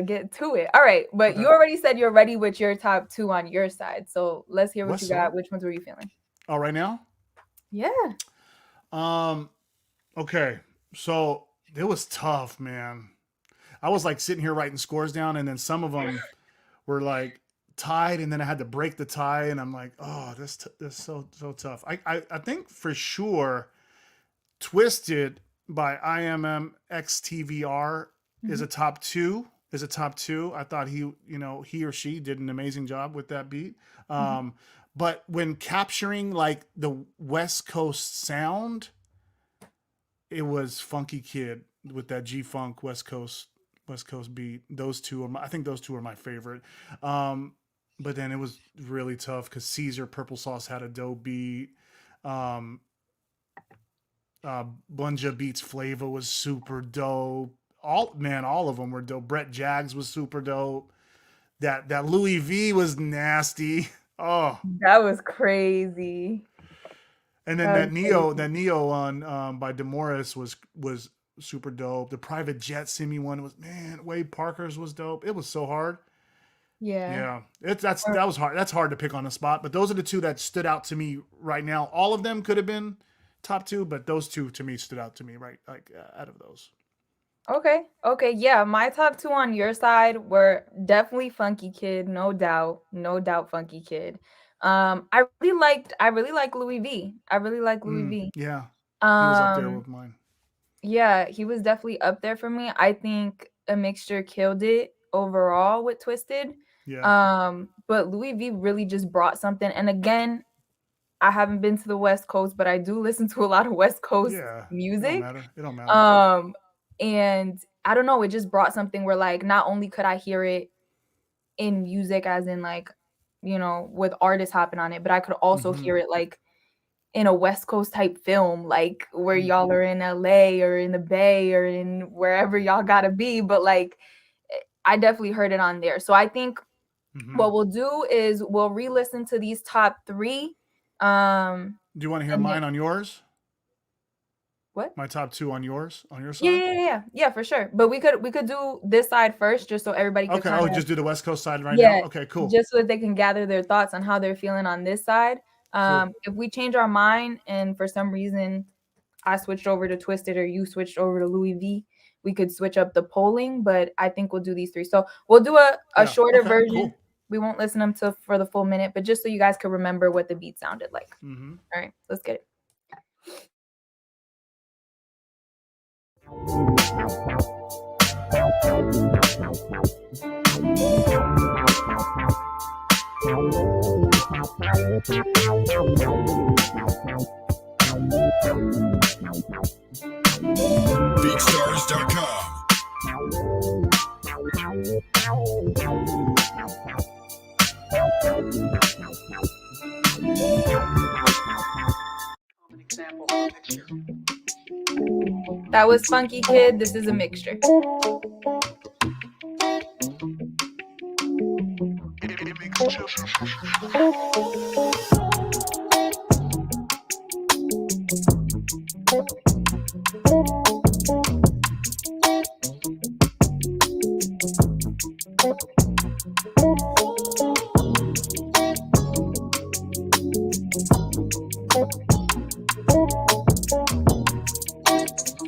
get to it. All right, but Okay. you already said you're ready with your top 2 on your side, so let's hear what What's you got. up? Which ones were you feeling? Oh, right now? Yeah. Okay. So it was tough, man. I was like sitting here writing scores down, and then some of them were like tied, and then I had to break the tie, and I'm like, oh, this so tough. I think for sure, Twisted by IMMXTVR is a top 2. Is a top 2. I thought he or she did an amazing job with that beat. But when capturing like the West Coast sound, it was Funky Kid with that G-Funk West Coast beat. Those two are I think those two are my favorite. But then it was really tough because Caesar Purple Sauce had a dope beat. Bunja Beats Flavor was super dope. All of them were dope. Brett Jaggs was super dope. That Louis V was nasty. Oh, That was crazy. and then That was that Neo on by Demoris was super dope. The Private Jet Simi one was, man. Wade Parker's was dope. It was so hard. Yeah. Yeah, that was hard. That's hard to pick on the spot. But those are the 2 that stood out to me right now. All of them could have been top 2, but those 2 to me stood out to me right out of those. Okay. Okay. Yeah, my top two on your side were definitely Funky Kid, no doubt. No doubt Funky Kid. I really like Louis V. I really like Louis V. Yeah, he was up there Um with mine. yeah, he was definitely up there for me. I think a mixture killed it overall with Twisted. Yeah, But Louis V really just brought something. And again, I haven't been to the West Coast, but I do listen to a lot of West Coast yeah. It don't music. matter. It don't matter. Um, and I don't know, it just brought something where like not only could I hear it in music as in like, with artists hopping on it, but I could also Mm-hmm. hear it like in a West Coast type film, like where y'all Mm-hmm. are in LA or in the Bay or in wherever y'all gotta be. But like I definitely heard it on there. So I think Mm-hmm. what we'll do is we'll re-listen to these top three. Um Do you want to hear and then mine on yours? what? My top two on yours, on your Yeah, side? yeah, yeah, yeah, yeah, for sure. But we could do this side first, just so everybody could Okay. kind Oh, of just do the West Coast side right now? yeah, Okay, cool. just so that they can gather their thoughts on how they're feeling on this side. Cool. If we change our mind and for some reason I switched over to Twisted or you switched over to Louis V, we could switch up the polling. But I think we'll do these three. So we'll do a Yeah. shorter Okay, version. cool. We won't listen them to for the full minute, but just so you guys can remember what the beat sounded like. Mm-hmm. All right, let's get it. BeatStars.com. Common example of mixture. That was Funky Kid. This is a mixture.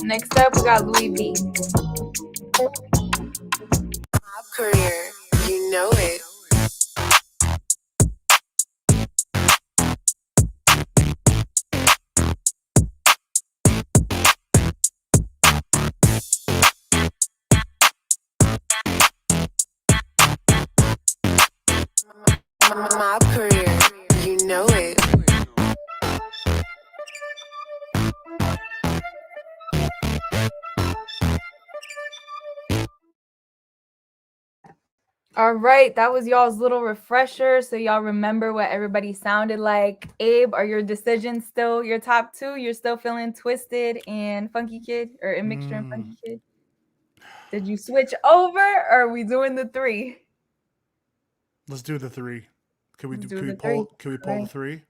Next up, we got Louis V. Mob career, you know it. Mob career, you know it. All right, that was y'all's little refresher. So y'all remember what everybody sounded like. Abe, are your decisions still your top two? You're still feeling Twisted and Funky Kid, or a mixture and Mm, Funky Kid? Did you switch over, or are we doing the three? let's do the three. Can we Let's do? do Can we the three. pull? Can we All pull the right. three?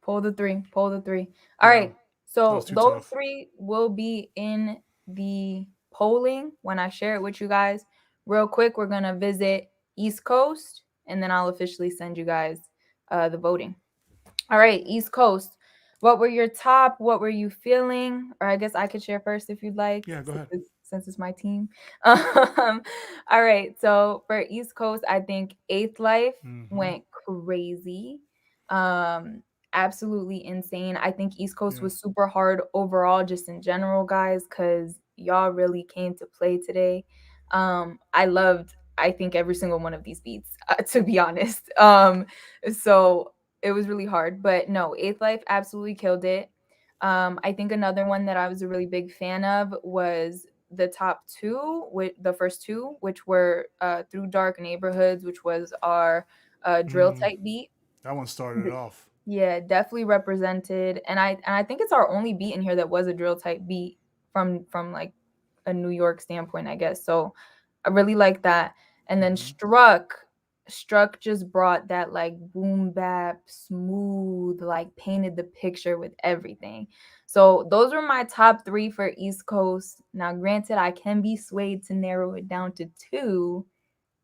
Pull the three. Pull the three. All Yeah, right. that was So too those tough. three will be in the polling when I share it with you guys. Real quick, we're gonna visit East Coast, and then I'll officially send you guys the voting. All right, East Coast. What were your top? What were you feeling? Or I guess I could share first if you'd like, Yeah, go ahead. since it's my team. All right, so for East Coast, I think Eighth Life Mm-hmm. went crazy. Um, Absolutely insane. I think East Coast Yeah. was super hard overall, just in general, guys, because y'all really came to play today. I loved, I think, every single one of these beats, to be honest. So it was really hard, but no, Eighth Life absolutely killed it. I think another one that I was a really big fan of was the top two, with the first two, which were Through Dark Neighborhoods, which was our drill Mm, type beat. that one started it off. Yeah, definitely represented, and I think it's our only beat in here that was a drill type beat from like a New York standpoint, I guess. So I really like that. And then Mm-hmm. Struck just brought that like boom bap, smooth, like painted the picture with everything. So those were my top three for East Coast. Now, granted, I can be swayed to narrow it down to two,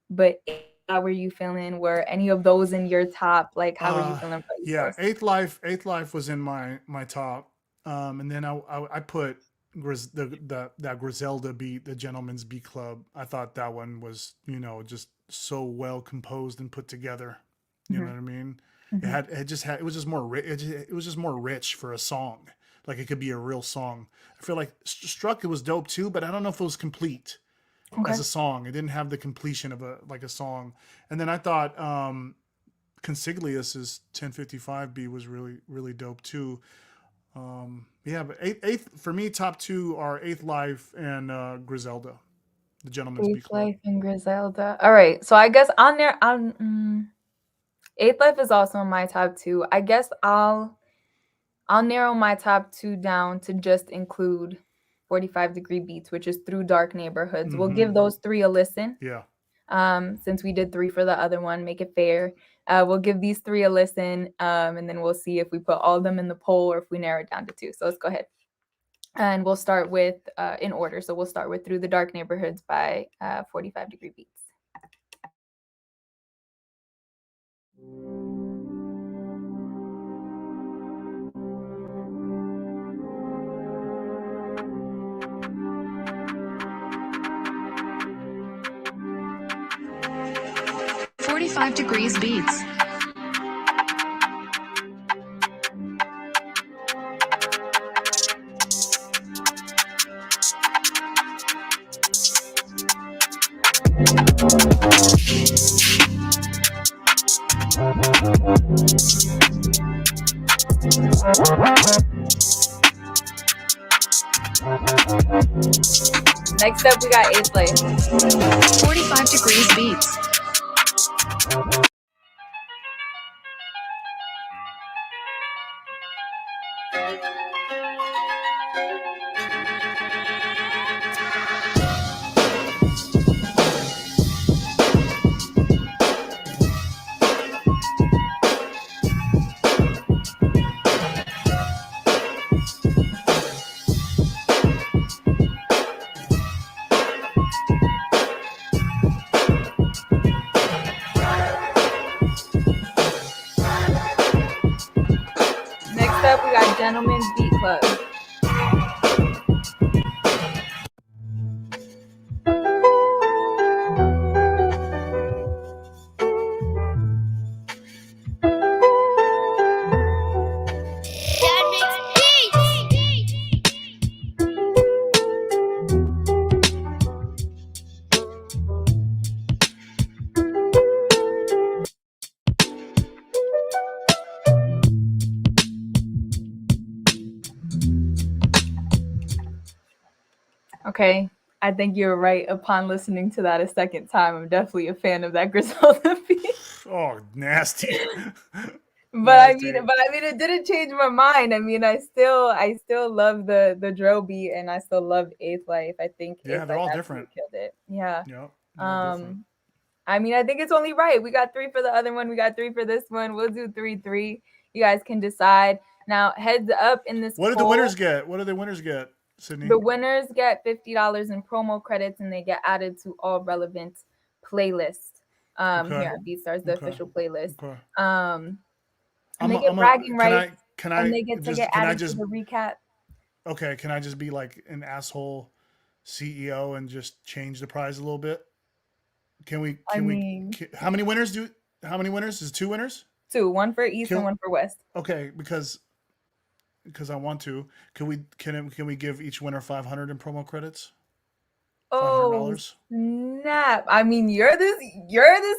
but how were you feeling? Were any of those in your top? Like, how were you feeling about East Yeah. Coast? Eighth Life. Eighth Life was in my top. And then I put that Griselda beat, the Gentleman's Beat Club. I thought that one was, just so well composed and put together. You know what I mean? It was just more it was just more rich for a song. Like it could be a real song. I feel like Struck, it was dope too, but I don't know if it was complete Okay. as a song. It didn't have the completion of a song. And then I thought Consiglius's 1055 was really really dope too. Yeah, but eighth for me, top two are Eighth Life and Griselda, the Gentleman's Beat Eighth Club. Life and Griselda. All right. So I guess on there, Eighth Life is also in my top two. I guess I'll narrow my top two down to just include 45 Degree Beats, which is Through Dark Neighborhoods. We'll give those three a listen. Yeah. Since we did 3 for the other one, make it fair. We'll give these 3 a listen, and then we'll see if we put all of them in the poll or if we narrow it down to 2. So let's go ahead. And we'll start with in order. So we'll start with Through the Dark Neighborhoods by 45 Degree Beats. Degrees Beats. Next up, we got Eighth Life. 45 Degrees Beats. Next up, we got Gentleman's Beat Club. Okay, I think you're right. Upon listening to that a second time, I'm definitely a fan of that Griselda beat. Oh, nasty. But I mean, it didn't change my mind. I mean, I still love the drill beat, and I still love Eighth Life. I think Yeah, Eighth they're Life all absolutely different. killed it. Yeah. Yep. Different. I mean, I think it's only right. We got 3 for the other one. We got 3 for this one. We'll do 3-3. You guys can decide. Now, heads up in this. What did the winners get? What do the winners get, Sydney? The winners get $50 in promo credits, and they get added to all relevant playlists. Here at BeatStars, the official playlist. Okay. And they get bragging rights. And they get to get added to the recap. Okay, can I just be like an asshole CEO and just change the prize a little bit? Can we? How many winners is it 2 winners? 2, one for East and one for West. Okay, because I want to. Can we give each winner 500 in promo credits? Oh, snap. I mean, you're the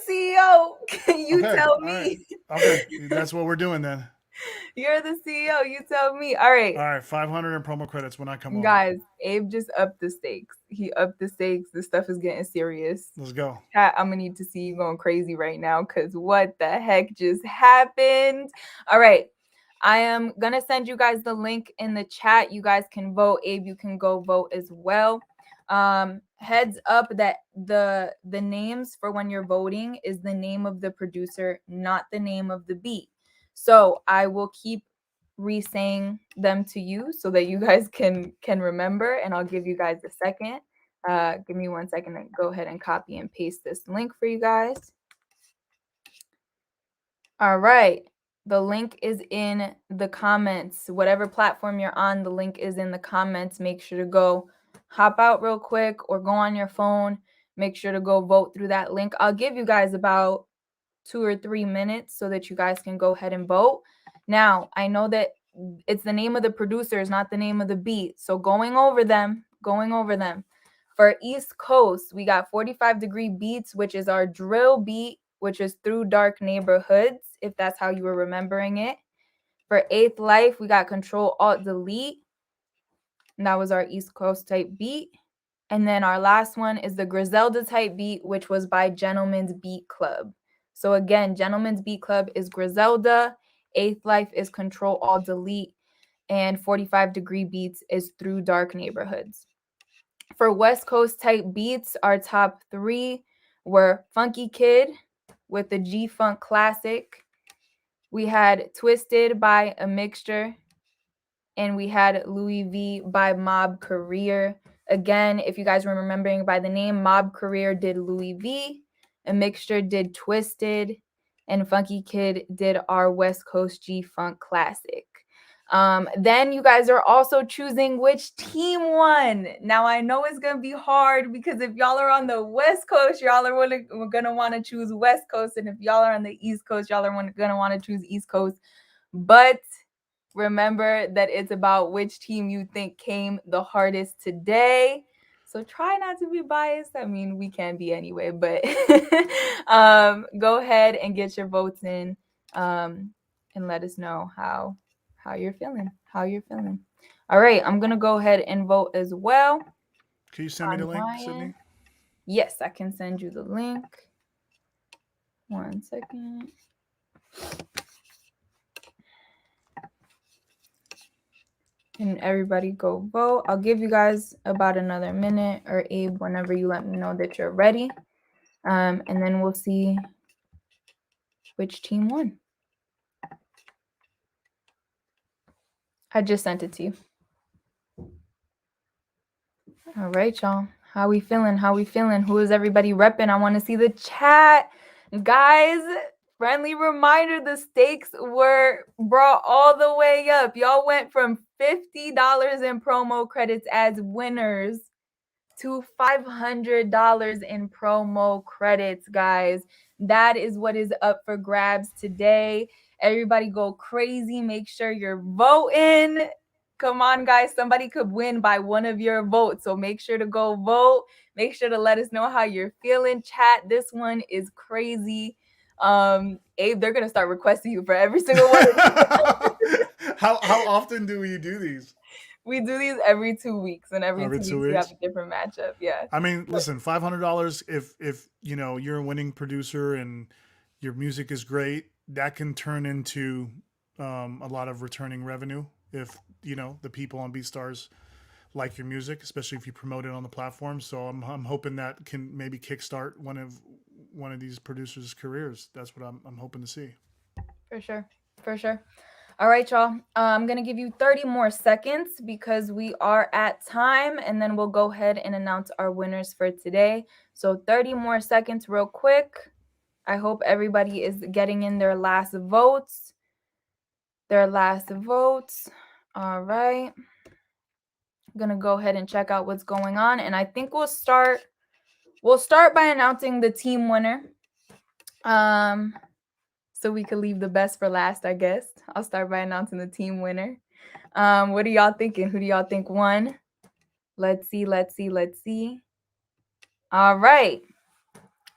CEO. You tell me. Right. Okay, that's what we're doing then. You're the CEO. You tell me. All right, 500 in promo credits when I come on. Guys, Abe just upped the stakes. He upped the stakes. This stuff is getting serious. Let's go. Chat, I'm gonna need to see you going crazy right now because what the heck just happened? All right. I am gonna send you guys the link in the chat. You guys can vote. Abe, you can go vote as well. Heads up that the names for when you're voting is the name of the producer, not the name of the beat. So I will keep re-saying them to you so that you guys can remember, and I'll give you guys a second. Give me 1 second and go ahead and copy and paste this link for you guys. All right. The link is in the comments. Whatever platform you're on, the link is in the comments. Make sure to go hop out real quick or go on your phone. Make sure to go vote through that link. I'll give you guys about 2 or 3 minutes so that you guys can go ahead and vote. Now, I know that it's the name of the producers, not the name of the beat. So going over them. For East Coast, we got 45 Degree Beats, which is our drill beat, which is Through Dark Neighborhoods, if that's how you were remembering it. For Eighth Life, we got Control Alt Delete, and that was our East Coast type beat. And then our last one is the Griselda type beat, which was by Gentleman's Beat Club. So again, Gentleman's Beat Club is Griselda, Eighth Life is Control Alt Delete, and 45 Degree Beats is Through Dark Neighborhoods. For West Coast type beats, our top 3 were Funky Kid with the G-Funk Classic. We had Twisted by A Mixture. And we had Louis V by Mob Career. Again, if you guys were remembering by the name, Mob Career did Louis V. A Mixture did Twisted. And Funky Kid did our West Coast G-Funk Classic. Then you guys are also choosing which team won. Now I know it's gonna be hard because if y'all are on the West Coast, y'all are gonna want to choose West Coast, and if y'all are on the East Coast, y'all are gonna want to choose East Coast. But remember that it's about which team you think came the hardest today. So try not to be biased. I mean, we can be anyway, but go ahead and get your votes in, and let us know how you're feeling. All right, I'm gonna go ahead and vote as well. Can you send me the link, Sydney? Yes, I can send you the link. 1 second. And everybody go vote. I'll give you guys about another minute, or Abe, whenever you let me know that you're ready. And then we'll see which team won. I just sent it to you. All right, y'all. How we feeling? Who is everybody repping? I want to see the chat. Guys, friendly reminder, the stakes were brought all the way up. Y'all went from $50 in promo credits as winners to $500 in promo credits, guys. That is what is up for grabs today. Everybody go crazy. Make sure you're voting. Come on, guys. Somebody could win by one of your votes. So make sure to go vote. Make sure to let us know how you're feeling. Chat, this one is crazy. Abe, they're going to start requesting you for every single one. How often do you do these? We do these every 2 weeks, and every 2 weeks we have a different matchup. Yeah. I mean, listen, $500 if you know you're a winning producer and your music is great, that can turn into a lot of returning revenue if you know the people on BeatStars like your music, especially if you promote it on the platform. So I'm hoping that can maybe kickstart one of these producers' careers. That's what I'm hoping to see. For sure. All right, y'all. I'm going to give you 30 more seconds because we are at time, and then we'll go ahead and announce our winners for today. So 30 more seconds real quick. I hope everybody is getting in their last votes. All right. I'm going to go ahead and check out what's going on, and I think we'll start by announcing the team winner. So we could leave the best for last, I guess. I'll start by announcing the team winner. What are y'all thinking? Who do y'all think won? Let's see. All right.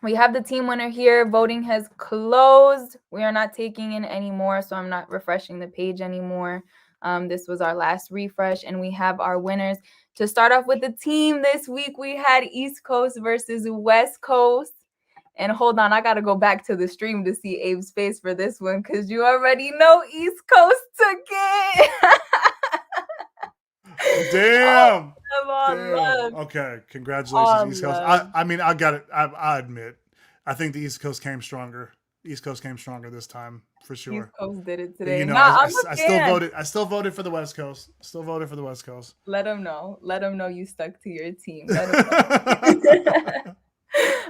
We have the team winner here. Voting has closed. We are not taking in anymore, so I'm not refreshing the page anymore. This was our last refresh, and we have our winners. To start off with the team this week, we had East Coast versus West Coast. And hold on, I got to go back to the stream to see Abe's face for this one because you already know East Coast took it. Damn. Love. Okay, congratulations, East Coast. I mean, I got it. I admit, I think the East Coast came stronger. East Coast came stronger this time for sure. East Coast did it today. You know, I still voted for the West Coast. Let them know you stuck to your team.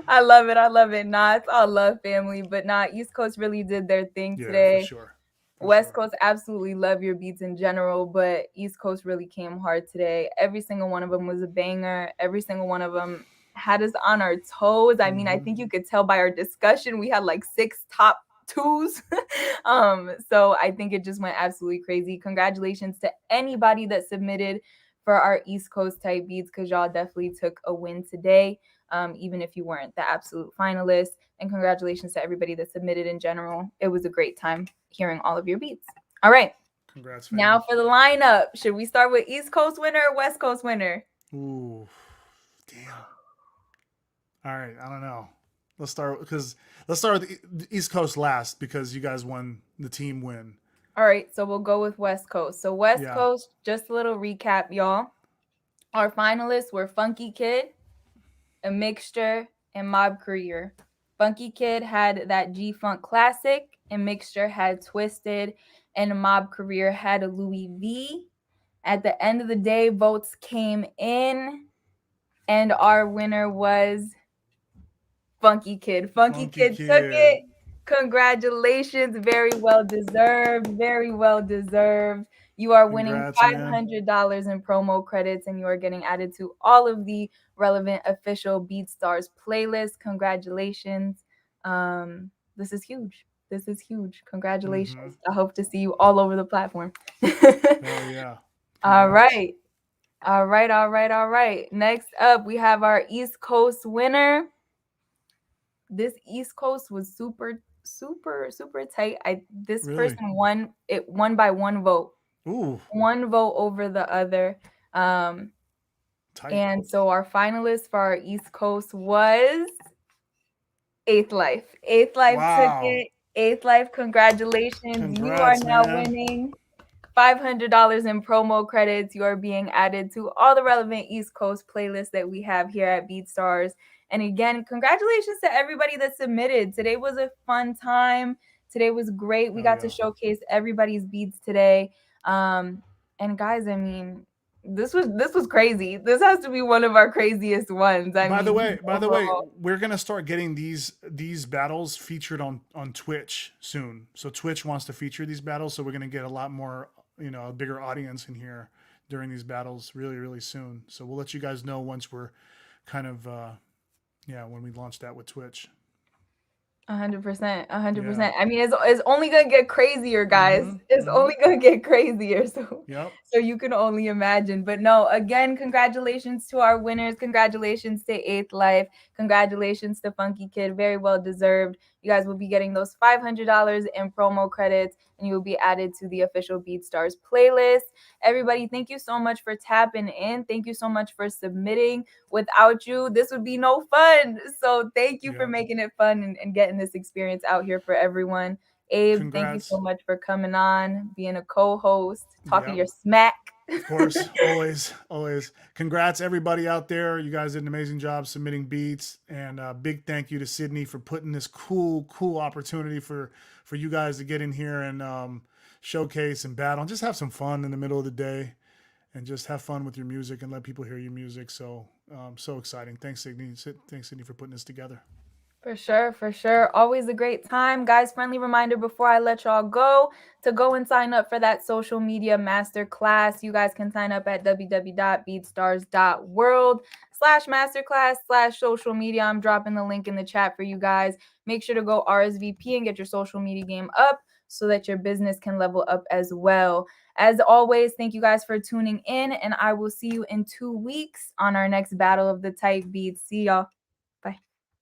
I love it. Nah, it's all love, family. But nah, East Coast really did their thing today. For sure. West sure. Coast, absolutely love your beats in general, but East Coast really came hard today. Every single one of them was a banger. Every single one of them had us on our toes. I mean, I think you could tell by our discussion, we had like 6 top twos. So I think it just went absolutely crazy. Congratulations to anybody that submitted for our East Coast type beats, because y'all definitely took a win today, even if you weren't the absolute finalist. And congratulations to everybody that submitted in general. It was a great time hearing all of your beats. All right. Congrats, fam. Now for the lineup. Should we start with East Coast winner or West Coast winner? Ooh, damn. All right, I don't know. Let's start with the East Coast last because you guys won the team win. All right, so we'll go with West Coast. So West Yeah. Coast, just a little recap, y'all. Our finalists were Funky Kid, A Mixture, and Mob Career. Funky Kid had that G-Funk classic, and Mixture had Twisted, and Mob Career had a Louis V. At the end of the day, votes came in, and our winner was Funky Kid. Funky Kid took it. Congratulations. Very well deserved. Very well deserved. You are winning Congrats, man. $500 in promo credits, and you are getting added to all of the relevant official BeatStars playlists. Congratulations. This is huge. This is huge. Congratulations. I hope to see you all over the platform. Hell yeah. All Congrats. right. All right, all right, all right. Next up, we have our East Coast winner. This East Coast was super tight. This Really? person won by one vote. Ooh, One vote over the other. tight. And so our finalist for our East Coast was Eighth Life. Eighth Life took Wow. it. Eighth Life, congratulations. You are Congrats, now man. winning $500 in promo credits. You are being added to all the relevant East Coast playlists that we have here at BeatStars. And again, congratulations to everybody that submitted. Today was a fun time. Today was great. We got to showcase everybody's beats today. And guys, I mean, this was crazy. This has to be one of our craziest ones. By the way, overall. we're gonna start getting these battles featured on Twitch soon. So Twitch wants to feature these battles, so we're gonna get a lot more, a bigger audience in here during these battles really, really soon. So we'll let you guys know once we're kind of, when we launch that with Twitch. 100%. I mean, it's only gonna get crazier, guys. It's only gonna get crazier. So you can only imagine. But no, again, congratulations to our winners. Congratulations to Eighth Life. Congratulations to Funky Kid. Very well deserved. You guys will be getting those $500 in promo credits, and you will be added to the official BeatStars playlist. Everybody, thank you so much for tapping in. Thank you so much for submitting. Without you, this would be no fun. So thank you for making it fun and getting this experience out here for everyone. Abe, thank you so much for coming on, being a co-host, talking your smack. Of course, always. Congrats, everybody out there. You guys did an amazing job submitting beats, and a big thank you to Sydney for putting this cool opportunity for you guys to get in here and showcase and battle and just have some fun in the middle of the day and just have fun with your music and let people hear your music. So so exciting. Thanks, Sydney. Thanks, Sydney, for putting this together. For sure. Always a great time. Guys, friendly reminder before I let y'all go to go and sign up for that social media masterclass. You guys can sign up at www.beatstars.world/masterclass/social media. I'm dropping the link in the chat for you guys. Make sure to go RSVP and get your social media game up so that your business can level up as well. As always, thank you guys for tuning in, and I will see you in 2 weeks on our next Battle of the Type Beats. See y'all.